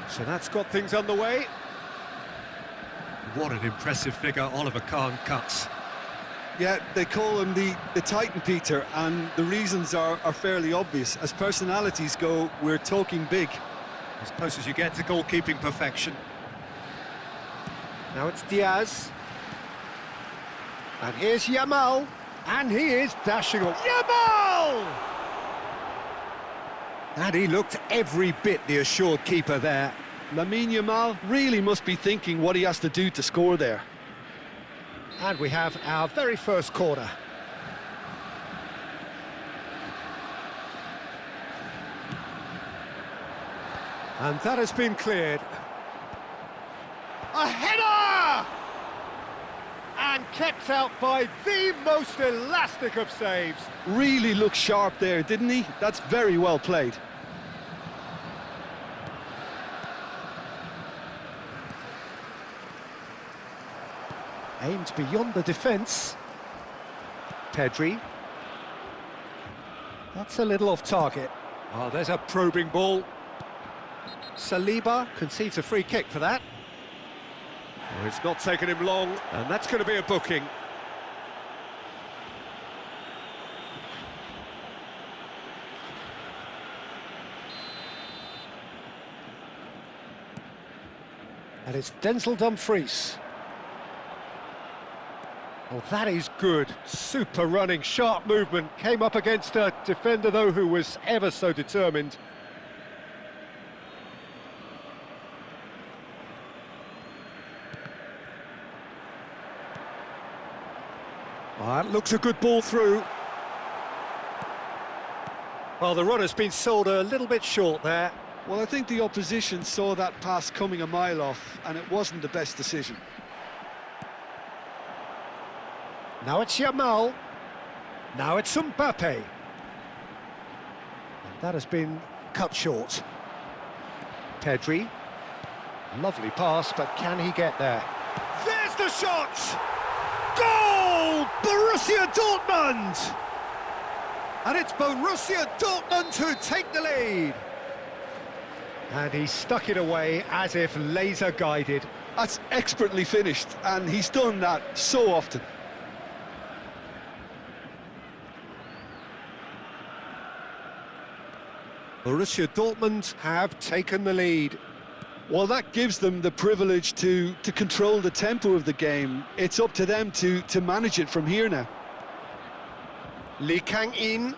So that's got things underway. What an impressive figure Oliver Kahn cuts. Yeah, they call him the Titan, Peter, and the reasons are fairly obvious. As personalities go, we're talking big. As close as you get to goalkeeping perfection. Now it's Diaz. And here's Yamal. And he is dashing on. Yamal! And he looked every bit the assured keeper there. Lamine Yamal really must be thinking what he has to do to score there. And we have our very first corner. And that has been cleared. A header! And kept out by the most elastic of saves. Really looked sharp there, didn't he? That's very well played. Aimed beyond the defence. Pedri. That's a little off target. Oh, there's a probing ball. Saliba concedes a free kick for that. Oh, it's not taken him long, and that's going to be a booking. And it's Denzel Dumfries. Oh, that is good. Super running, sharp movement. Came up against a defender, though, who was ever so determined. Oh, that looks a good ball through. Well, the runner's been sold a little bit short there. Well, I think the opposition saw that pass coming a mile off, and it wasn't the best decision. Now it's Yamal. Now it's Mbappe. And that has been cut short. Pedri. Lovely pass, but can he get there? There's the shot! Goal! Borussia Dortmund! And it's Borussia Dortmund who take the lead. And he stuck it away as if laser guided. That's expertly finished, and he's done that so often. Borussia Dortmund have taken the lead. Well, that gives them the privilege to control the tempo of the game. It's up to them to manage it from here now. Lee Kang-in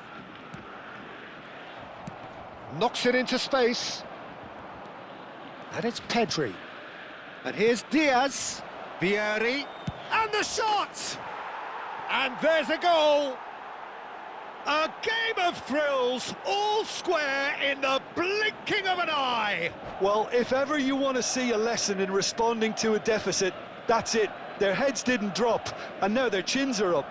knocks it into space. And it's Pedri. And here's Diaz. Vieri. And the shot! And there's a goal! A game of thrills, all square in the blinking of an eye. Well, if ever you want to see a lesson in responding to a deficit, that's it. Their heads didn't drop, and now their chins are up.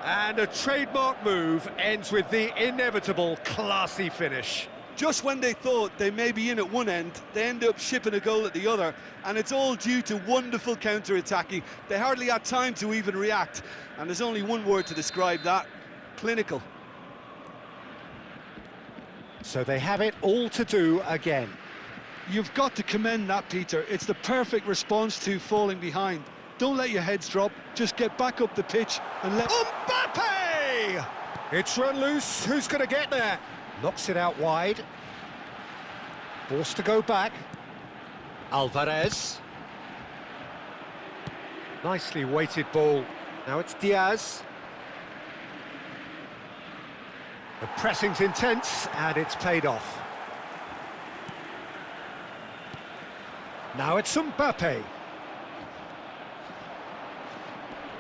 And a trademark move ends with the inevitable classy finish. Just when they thought they may be in at one end, they end up shipping a goal at the other, and it's all due to wonderful counter-attacking. They hardly had time to even react, and there's only one word to describe that: clinical. So they have it all to do again. You've got to commend that, Peter. It's the perfect response to falling behind. Don't let your heads drop, just get back up the pitch and let... Mbappe! It's run loose, who's going to get there? Knocks it out wide. Forced to go back. Alvarez. Nicely weighted ball. Now it's Diaz. The pressing's intense, and it's paid off. Now it's Mbappe.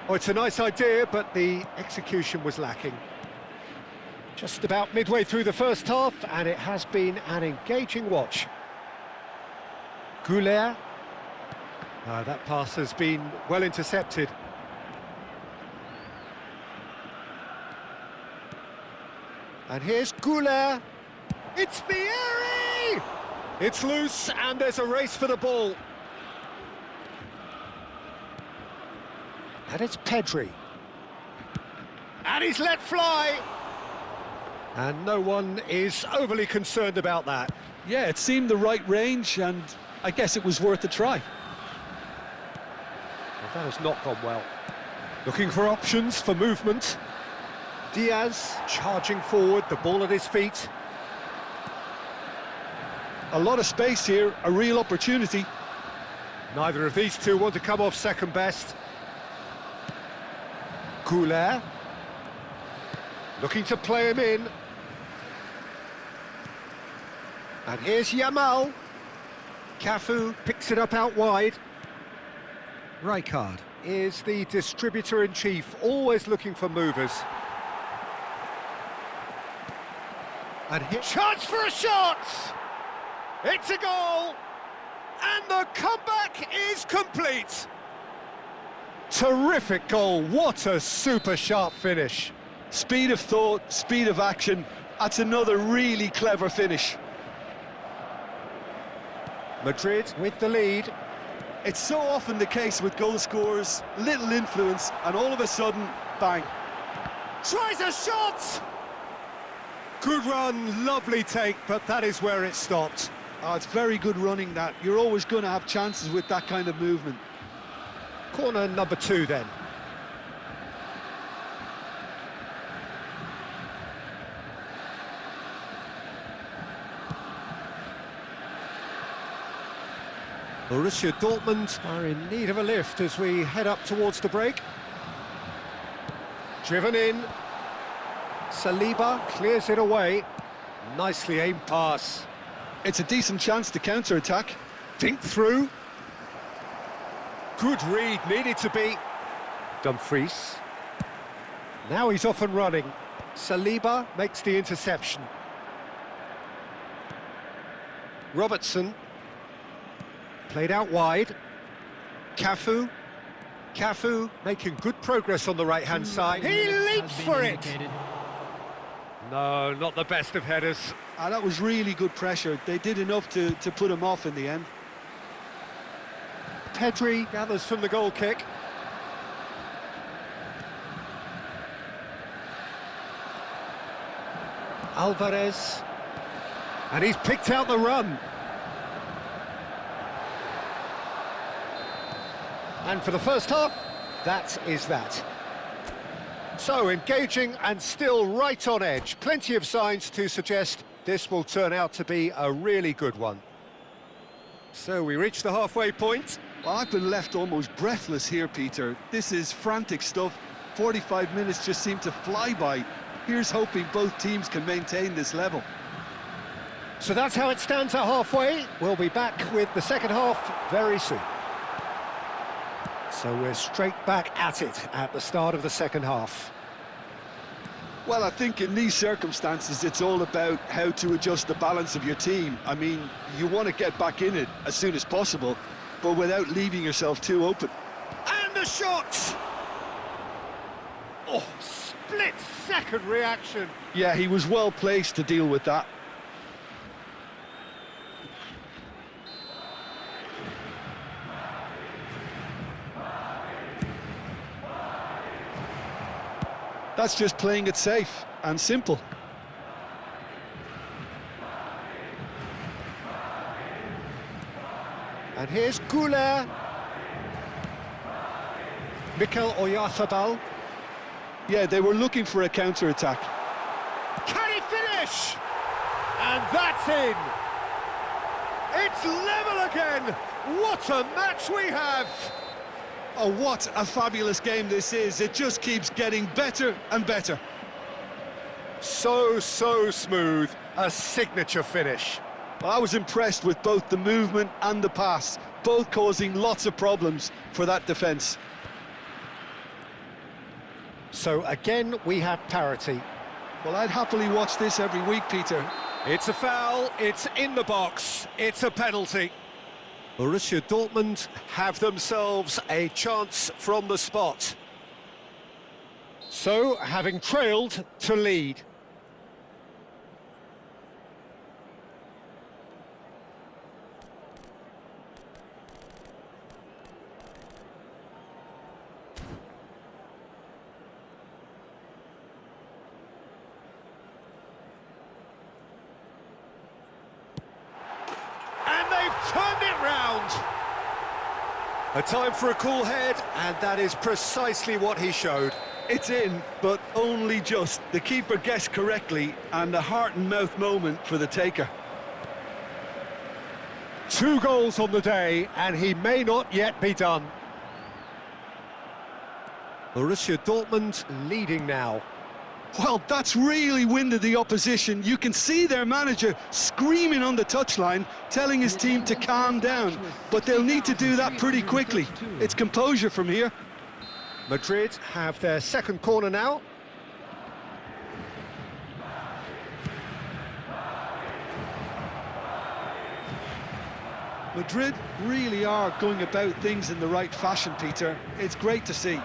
Oh, it's a nice idea, but the execution was lacking. Just about midway through the first half, and it has been an engaging watch. Goulet. That pass has been well intercepted. And here's Goulet. It's Vieri! It's loose, and there's a race for the ball. And it's Pedri. And he's let fly. And no one is overly concerned about that. Yeah, it seemed the right range, and I guess it was worth a try. Well, that has not gone well. Looking for options for movement. Diaz charging forward, the ball at his feet. A lot of space here, a real opportunity. Neither of these two want to come off second best. Goulet. Looking to play him in. And here's Yamal. Cafu picks it up out wide. Rijkaard is the distributor-in-chief, always looking for movers. And hit. Chance for a shot! It's a goal! And the comeback is complete! Terrific goal, what a super sharp finish. Speed of thought, speed of action, that's another really clever finish. Madrid with the lead. It's so often the case with goal scorers, little influence, and all of a sudden, bang. Tries a shot! Good run, lovely take, but that is where it stopped. Oh, it's very good running that. You're always going to have chances with that kind of movement. Corner number 2 then. Borussia Dortmund are in need of a lift as we head up towards the break. Driven in. Saliba clears it away. Nicely aimed pass. It's a decent chance to counter-attack. Think through. Good read, needed to be. Dumfries. Now he's off and running. Saliba makes the interception. Robertson. Played out wide. Cafu. Cafu making good progress on the right-hand side. He leaps for it! No, not the best of headers. That was really good pressure. They did enough to put him off in the end. Pedri gathers from the goal kick. Alvarez. And he's picked out the run. And for the first half, that is that. So, engaging and still right on edge. Plenty of signs to suggest this will turn out to be a really good one. So, we reach the halfway point. Well, I've been left almost breathless here, Peter. This is frantic stuff. 45 minutes just seem to fly by. Here's hoping both teams can maintain this level. So that's how it stands at halfway. We'll be back with the second half very soon. So we're straight back at it at the start of the second half. Well, I think in these circumstances, it's all about how to adjust the balance of your team. I mean, you want to get back in it as soon as possible, but without leaving yourself too open. And the shot! Oh, split-second reaction. Yeah, he was well placed to deal with that. That's just playing it safe and simple. And here's Goulet. Mikel Oyarzabal. Yeah, they were looking for a counter-attack. Can he finish? And that's in. It's level again. What a match we have. Oh, what a fabulous game this is. It just keeps getting better and better. So smooth. A signature finish. Well, I was impressed with both the movement and the pass, both causing lots of problems for that defence. So again, we have parity. Well, I'd happily watch this every week, Peter. It's a foul, it's in the box, it's a penalty. Borussia Dortmund have themselves a chance from the spot. So, having trailed to lead. A time for a cool head, and that is precisely what he showed. It's in, but only just. The keeper guessed correctly, and a heart and mouth moment for the taker. 2 goals on the day, and he may not yet be done. Borussia Dortmund leading now. Well, that's really winded the opposition. You can see their manager screaming on the touchline, telling his team to calm down. But they'll need to do that pretty quickly. It's composure from here. Madrid have their second corner now. Madrid really are going about things in the right fashion, Peter. It's great to see.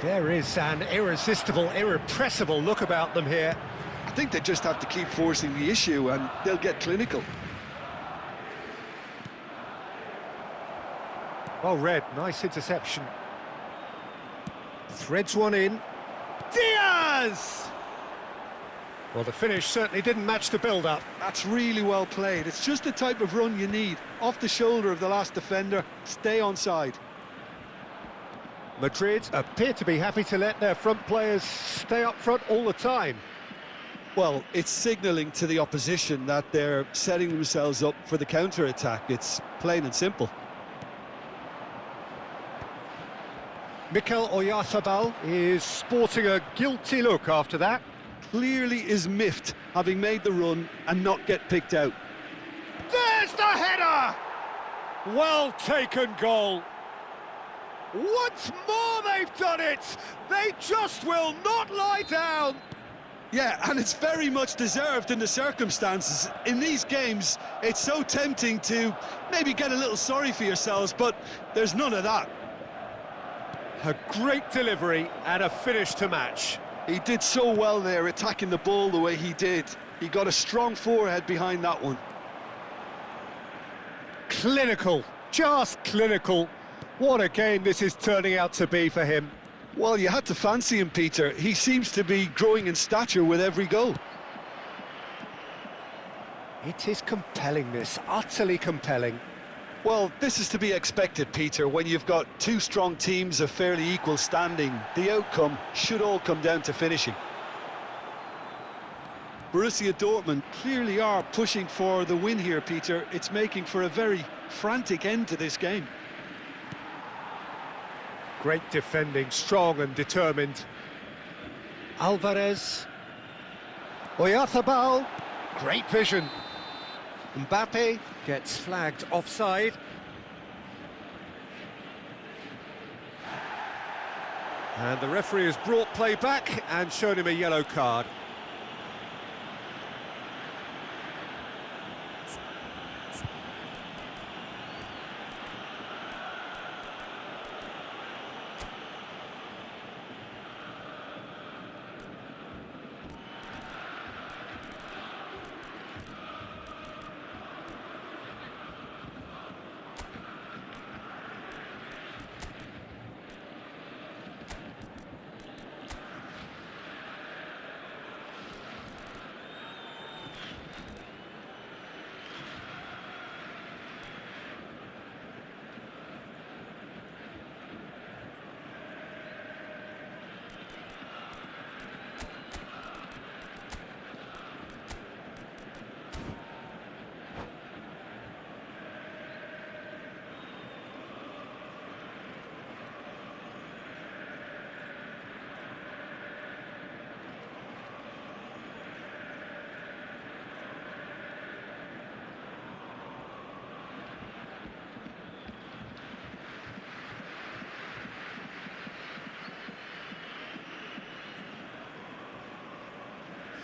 There is an irresistible, irrepressible look about them here. I think they just have to keep forcing the issue and they'll get clinical. Well read, nice interception. Threads one in. Diaz! Well, the finish certainly didn't match the build-up. That's really well played. It's just the type of run you need. Off the shoulder of the last defender, stay onside. Madrid appear to be happy to let their front players stay up front all the time. Well, it's signalling to the opposition that they're setting themselves up for the counter-attack. It's plain and simple. Mikel Oyarzabal is sporting a guilty look after that. Clearly is miffed, having made the run and not get picked out. There's the header! Well taken goal. Once more they've done it! They just will not lie down! Yeah, and it's very much deserved in the circumstances. In these games, it's so tempting to maybe get a little sorry for yourselves, but there's none of that. A great delivery and a finish to match. He did so well there, attacking the ball the way he did. He got a strong forehead behind that one. Clinical, just clinical. What a game this is turning out to be for him. Well, you had to fancy him, Peter. He seems to be growing in stature with every goal. It is compelling, this, utterly compelling. Well, this is to be expected, Peter, when you've got 2 strong teams of fairly equal standing. The outcome should all come down to finishing. Borussia Dortmund clearly are pushing for the win here, Peter. It's making for a very frantic end to this game. Great defending, strong and determined. Alvarez. Oyarzabal. Great vision. Mbappe gets flagged offside. And the referee has brought play back and shown him a yellow card.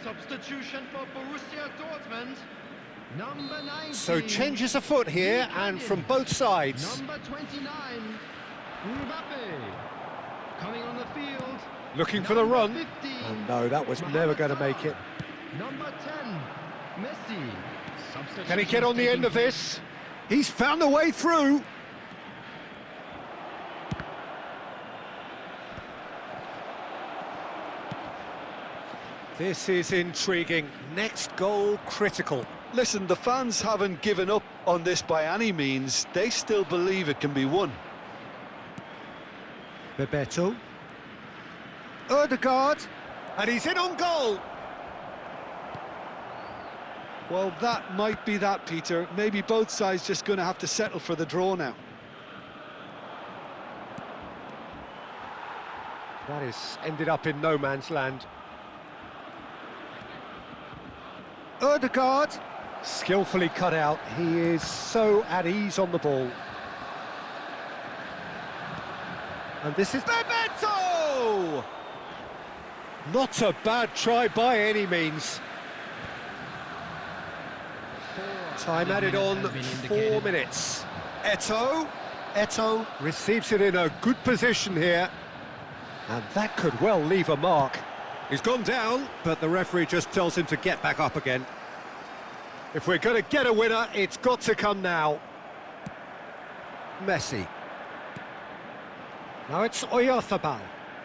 Substitution for Borussia Dortmund. Number 19. So changes afoot here and from both sides. Number 29. Mbappe. Coming on the field. Looking for the run. 50, And no, that was never going to make it. Number 10. Messi. Substitution Can he get on the end of taking this? He's found a way through. This is intriguing. Next goal critical. Listen, the fans haven't given up on this by any means. They still believe it can be won. Bebeto. Odegaard. And he's in on goal. Well, that might be that, Peter. Maybe both sides just going to have to settle for the draw now. That is ended up in no man's land. Odegaard. Skillfully cut out. He is so at ease on the ball. And this is Bebeto! Not a bad try by any means. Time added on, 4 minutes. Eto receives it in a good position here. And that could well leave a mark. He's gone down, but the referee just tells him to get back up again. If we're going to get a winner, it's got to come now. Messi. Now it's Oyarzabal.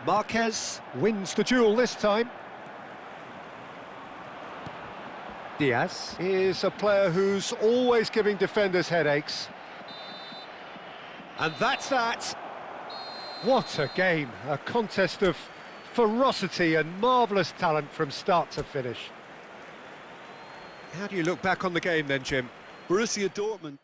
Marquez wins the duel this time. Diaz is a player who's always giving defenders headaches. And that's that. What a game, a contest of ferocity and marvellous talent from start to finish. How do you look back on the game then, Jim? Borussia Dortmund.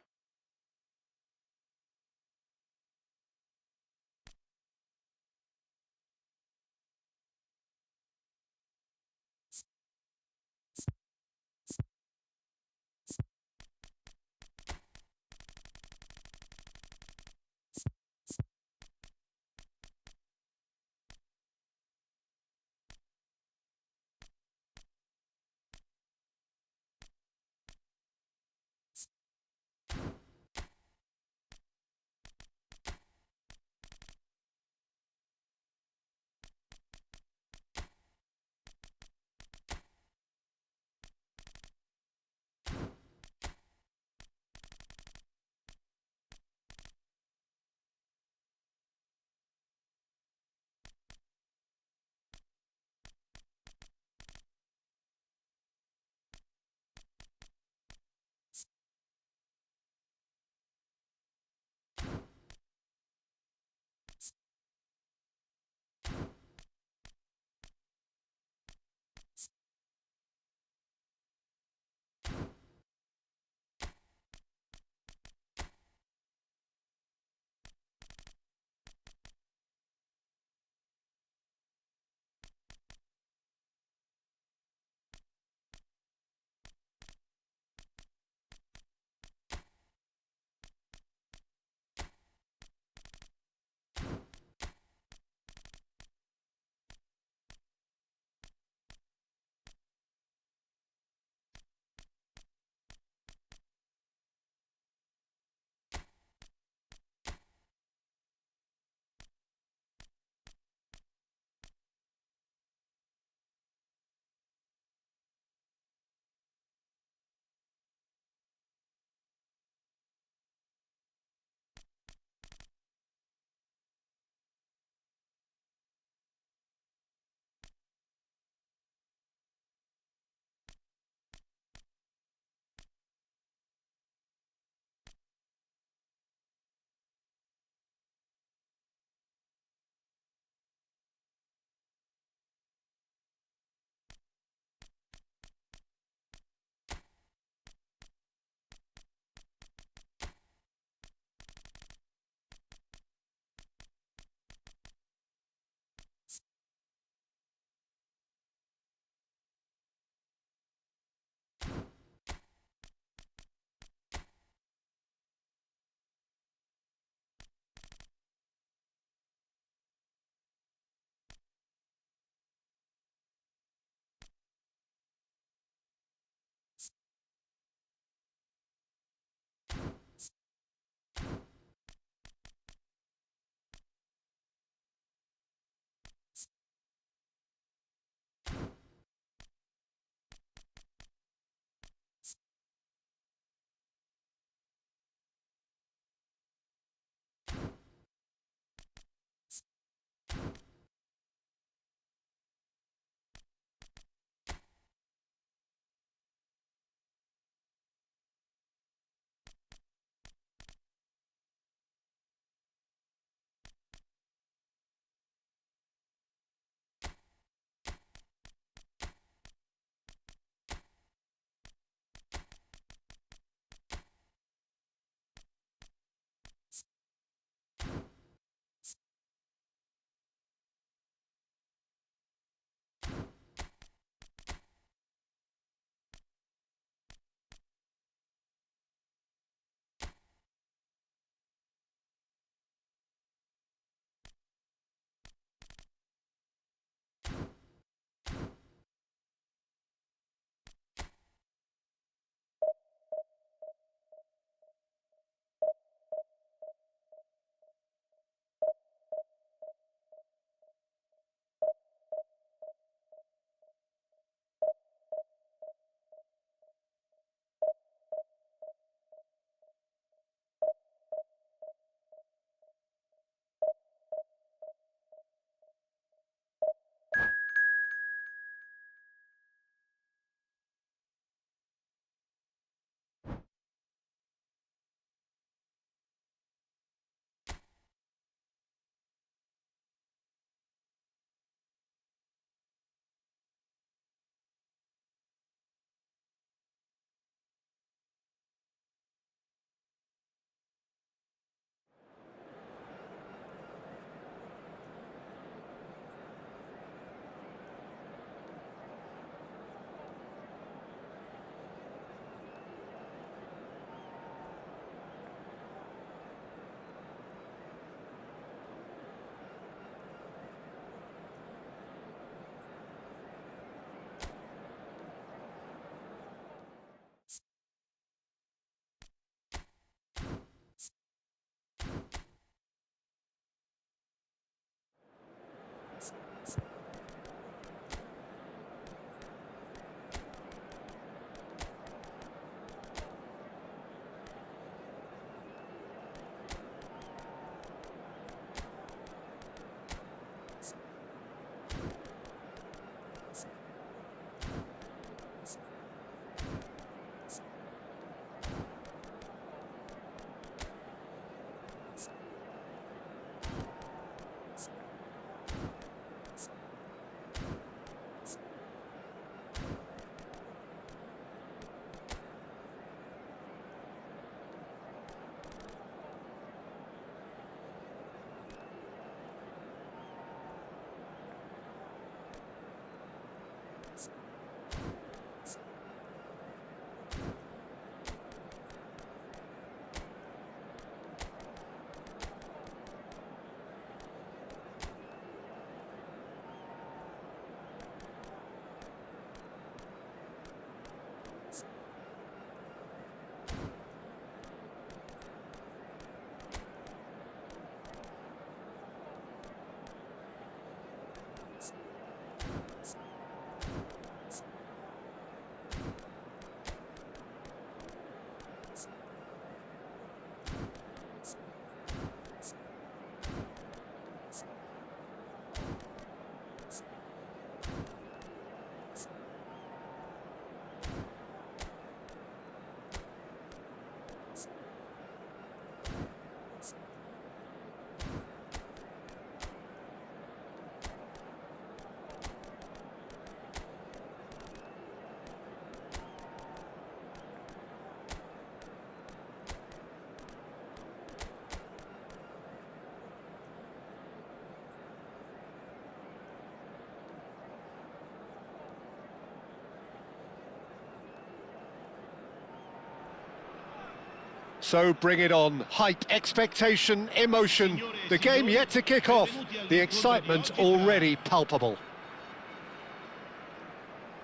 So bring it on. Hype, expectation, emotion. The game yet to kick off. The excitement already palpable.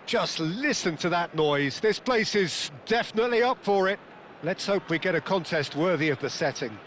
Just listen to that noise. This place is definitely up for it. Let's hope we get a contest worthy of the setting.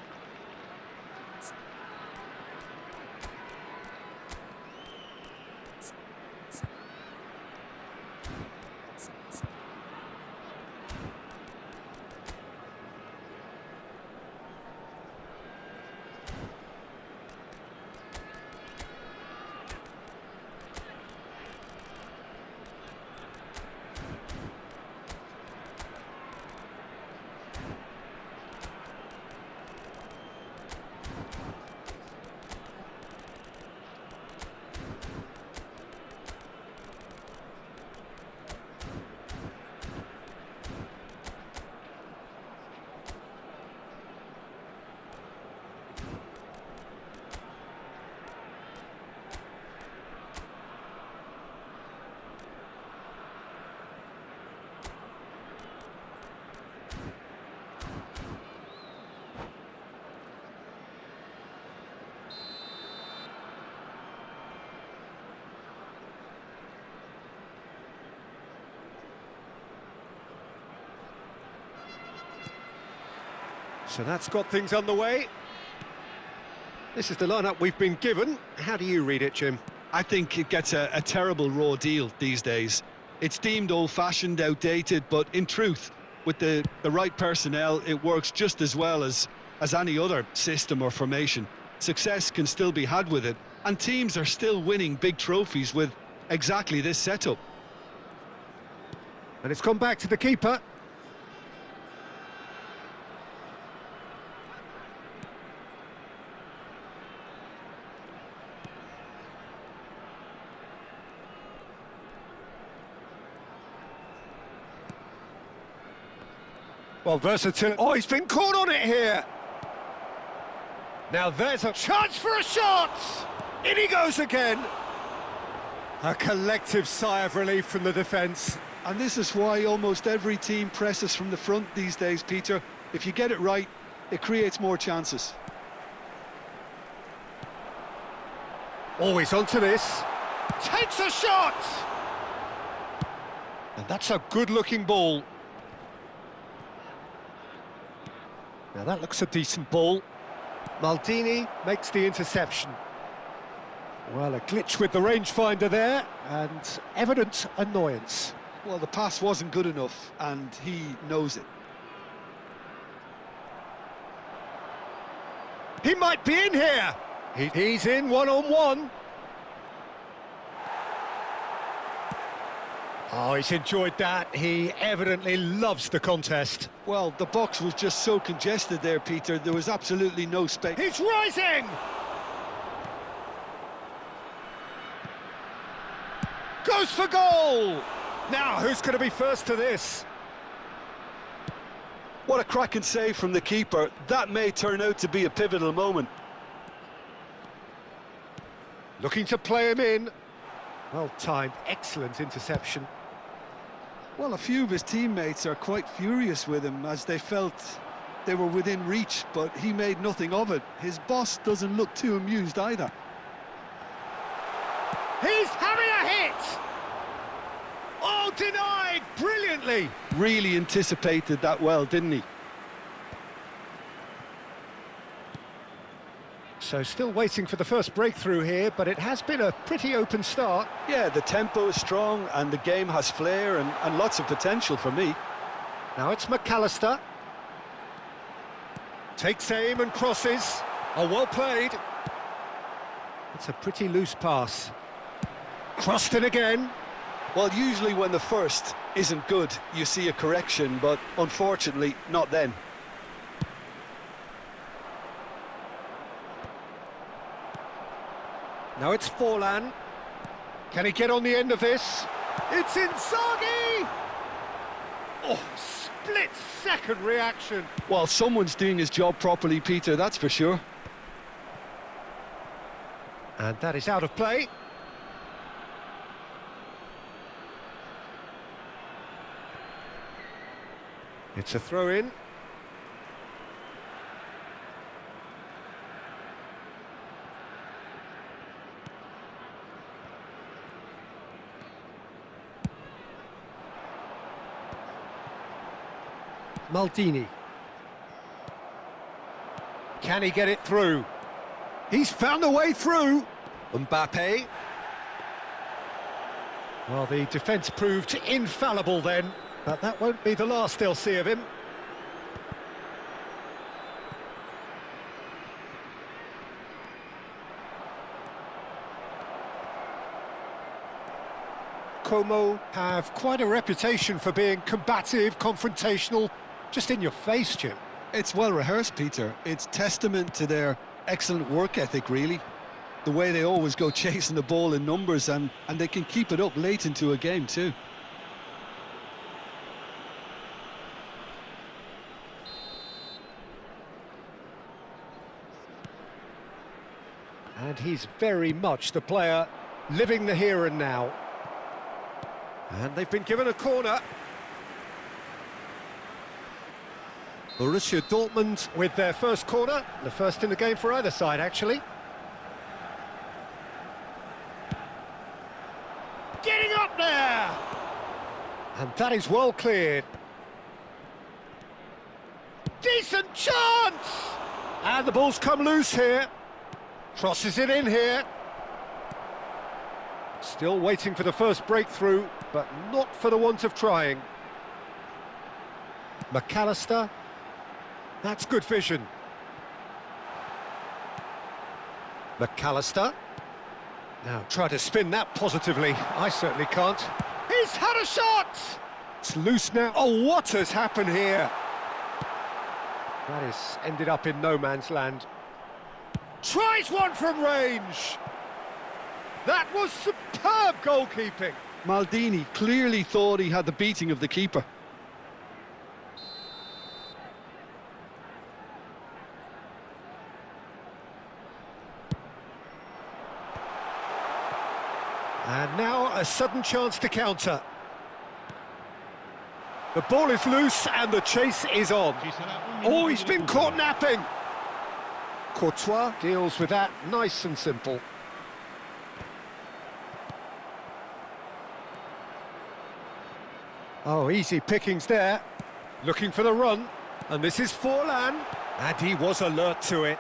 So that's got things underway. This is the lineup we've been given. How do you read it, Jim? I think it gets a terrible raw deal these days. It's deemed old-fashioned, outdated, but in truth, with the right personnel, it works just as well as any other system or formation. Success can still be had with it, and teams are still winning big trophies with exactly this setup. And it's gone back to the keeper. Well, versatile. Oh, he's been caught on it here. Now there's a chance for a shot. In he goes again. A collective sigh of relief from the defence. And this is why almost every team presses from the front these days, Peter. If you get it right, it creates more chances. Always onto this. Takes a shot. And that's a good-looking ball. Now that looks a decent ball. Maldini makes the interception. Well, a glitch with the rangefinder there, and evident annoyance. Well, the pass wasn't good enough, and he knows it. He might be in here. He's in one-on-one. Oh, he's enjoyed that. He evidently loves the contest. Well, the box was just so congested there, Peter. There was absolutely no space. He's rising! Goes for goal! Now, who's going to be first to this? What a cracking save from the keeper. That may turn out to be a pivotal moment. Looking to play him in. Well timed, excellent interception. Well, a few of his teammates are quite furious with him as they felt they were within reach, but he made nothing of it. His boss doesn't look too amused either. He's having a hit! Oh, denied brilliantly! Really anticipated that well, didn't he? So still waiting for the first breakthrough here, but it has been a pretty open start. Yeah, the tempo is strong and the game has flair and lots of potential for me. Now it's McAllister. Takes aim and crosses. Oh, well played. It's a pretty loose pass. Crossed in again. Well, usually when the first isn't good, you see a correction, but unfortunately, not then. Now it's Forlan. Can he get on the end of this? It's Inzaghi! Oh, split-second reaction. Well, someone's doing his job properly, Peter, that's for sure. And that is out of play. It's a throw-in. Maldini. Can he get it through? He's found a way through. Mbappe. Well, the defence proved infallible then, but that won't be the last they'll see of him. Como have quite a reputation for being combative, confrontational, just in your face, Jim. It's well rehearsed, Peter. It's testament to their excellent work ethic, really. The way they always go chasing the ball in numbers, and they can keep it up late into a game too. And he's very much the player living the here and now. And they've been given a corner. Borussia Dortmund with their first corner, the first in the game for either side, actually. Getting up there! And that is well cleared. Decent chance! And the ball's come loose here. Crosses it in here. Still waiting for the first breakthrough, but not for the want of trying. McAllister. That's good vision. McAllister. Now try to spin that positively. I certainly can't. He's had a shot! It's loose now. Oh, what has happened here? That has ended up in no man's land. Tries one from range. That was superb goalkeeping. Maldini clearly thought he had the beating of the keeper. And now a sudden chance to counter. The ball is loose and the chase is on. Oh, he's been caught napping. Courtois deals with that nice and simple. Oh, easy pickings there. Looking for the run. And this is Forlan. And he was alert to it.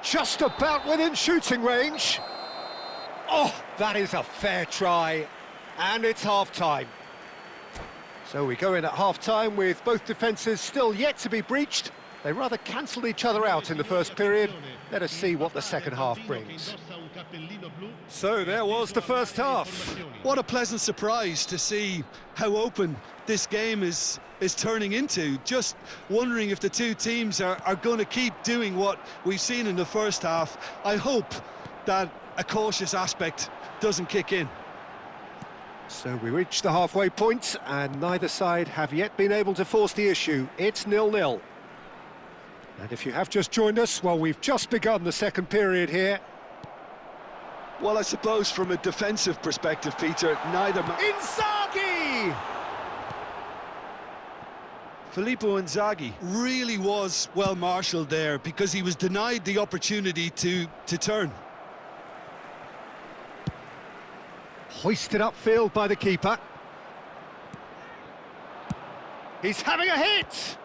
Just about within shooting range. Oh, that is a fair try. And it's half-time. So we go in at half-time with both defences still yet to be breached. They rather cancelled each other out in the first period. Let us see what the second half brings. So there was the first half. What a pleasant surprise to see how open this game is turning into. Just wondering if the two teams are going to keep doing what we've seen in the first half. I hope that a cautious aspect doesn't kick in. So we reach the halfway point, and neither side have yet been able to force the issue. It's 0-0. And if you have just joined us, well, we've just begun the second period here. Well, I suppose from a defensive perspective, Peter, neither... Inzaghi! Filippo Inzaghi really was well marshalled there because he was denied the opportunity to turn. Hoisted upfield by the keeper. He's having a hit!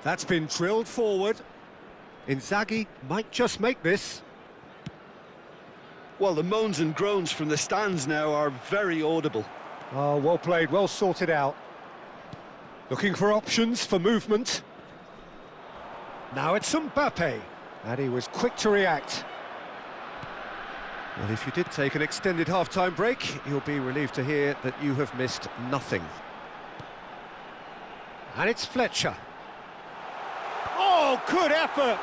That's been drilled forward. Inzaghi might just make this. Well, the moans and groans from the stands now are very audible. Oh, well played, well sorted out. Looking for options for movement. Now it's Mbappe. And he was quick to react. Well, if you did take an extended half-time break, you'll be relieved to hear that you have missed nothing. And it's Fletcher. Oh, good effort!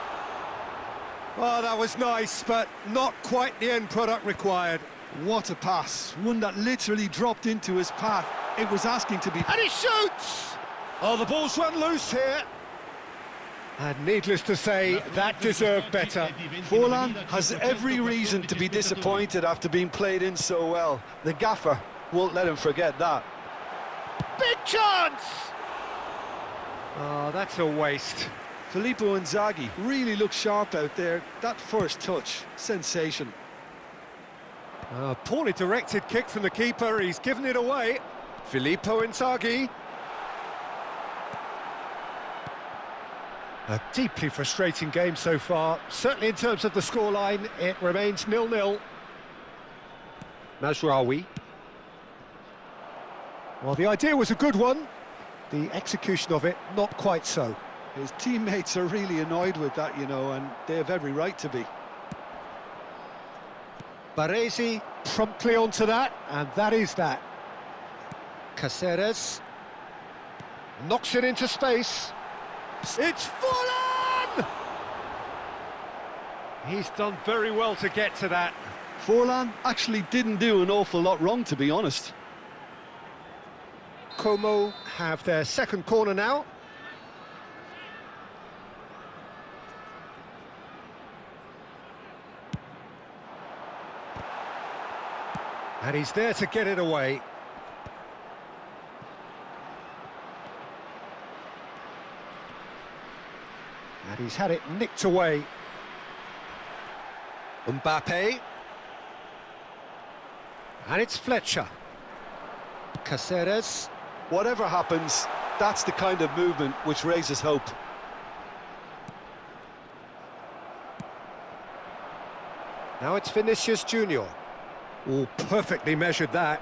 Oh, that was nice, but not quite the end product required. What a pass, one that literally dropped into his path. It was asking to be... And he shoots! Oh, the ball's run loose here. And needless to say, that deserved better. Forlan has every reason to be disappointed after being played in so well. The gaffer won't let him forget that. Big chance! Oh, that's a waste. Filippo Inzaghi really looked sharp out there. That first touch, sensation. A poorly directed kick from the keeper, he's given it away. Filippo Inzaghi. A deeply frustrating game so far. Certainly in terms of the scoreline, it remains 0-0. Mazraoui. Well, the idea was a good one. The execution of it, not quite so. His teammates are really annoyed with that, you know, and they have every right to be. Baresi promptly onto that, and that is that. Caceres knocks it into space. It's Forlan! He's done very well to get to that. Forlan actually didn't do an awful lot wrong, to be honest. Como have their second corner now. And he's there to get it away. And he's had it nicked away. Mbappe. And it's Fletcher. Caceres. Whatever happens, that's the kind of movement which raises hope. Now it's Vinicius Junior. Oh, perfectly measured that.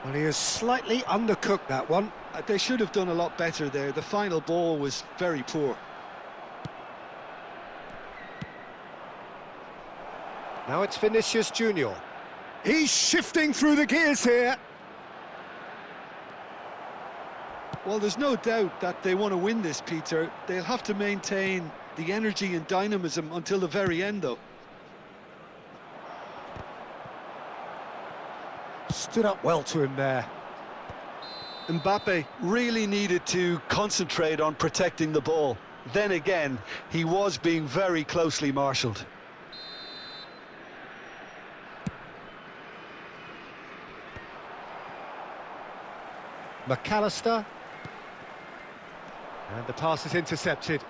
Well, he has slightly undercooked that one. They should have done a lot better there. The final ball was very poor. Now it's Vinicius Junior. He's shifting through the gears here. Well, there's no doubt that they want to win this, Peter. They'll have to maintain the energy and dynamism until the very end, though. Stood up well to him there. Mbappe really needed to concentrate on protecting the ball. Then again, he was being very closely marshalled. McAllister. And the pass is intercepted.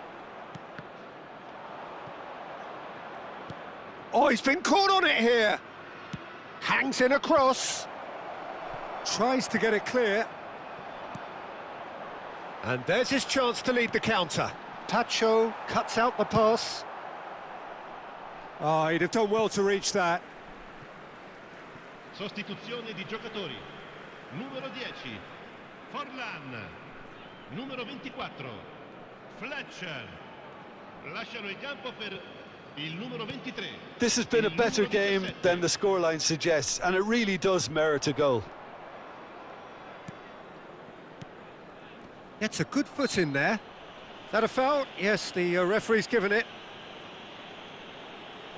Oh, he's been caught on it here. Hangs in across. Tries to get it clear. And there's his chance to lead the counter. Tacho cuts out the pass. Oh, he'd have done well to reach that. Sostituzione di giocatori. Numero 10, Forlan. Numero 24, Fletcher. Lasciano il campo per il numero 23. This has been a better game than the scoreline suggests, and it really does merit a goal. Gets a good foot in there. Is that a foul? Yes, the referee's given it.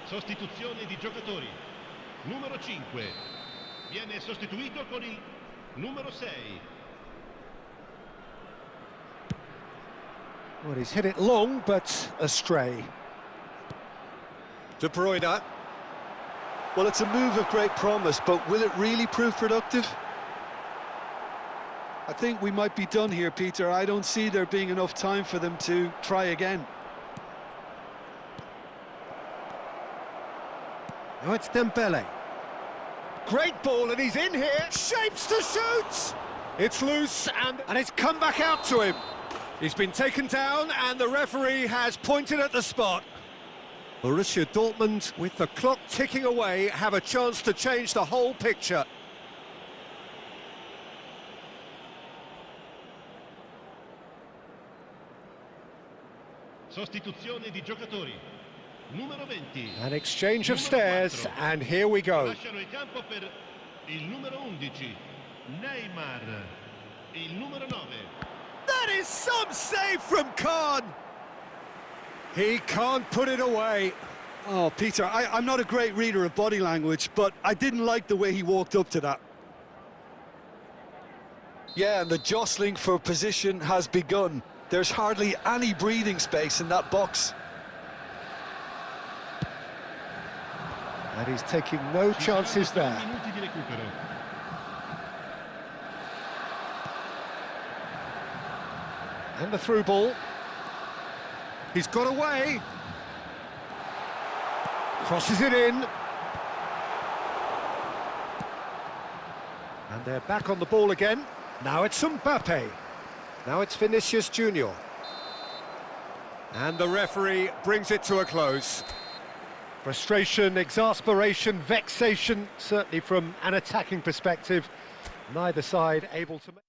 Sostituzione di giocatori. Numero 5 viene sostituito con il numero 6. Well, he's hit it long, but astray. De Bruyne. Well, it's a move of great promise, but will it really prove productive? I think we might be done here, Peter. I don't see there being enough time for them to try again. Now it's Dembele. Great ball, and he's in here. Shapes to shoot! It's loose, and it's come back out to him. He's been taken down, and the referee has pointed at the spot. Borussia Dortmund, with the clock ticking away, have a chance to change the whole picture. Sostituzione di giocatori. Numero 20. An exchange of stares, and here we go. Lasciano il campo per il numero 11, Neymar. Il numero 9. That is some save from Khan. He can't put it away. Oh, Peter, I'm not a great reader of body language, but I didn't like the way he walked up to that. Yeah, and the jostling for position has begun. There's hardly any breathing space in that box. And he's taking no chances there. Minuti di recupero. And the through ball. He's got away. Crosses it in. And they're back on the ball again. Now it's Mbappe. Now it's Vinicius Junior. And the referee brings it to a close. Frustration, exasperation, vexation, certainly from an attacking perspective. Neither side able to make...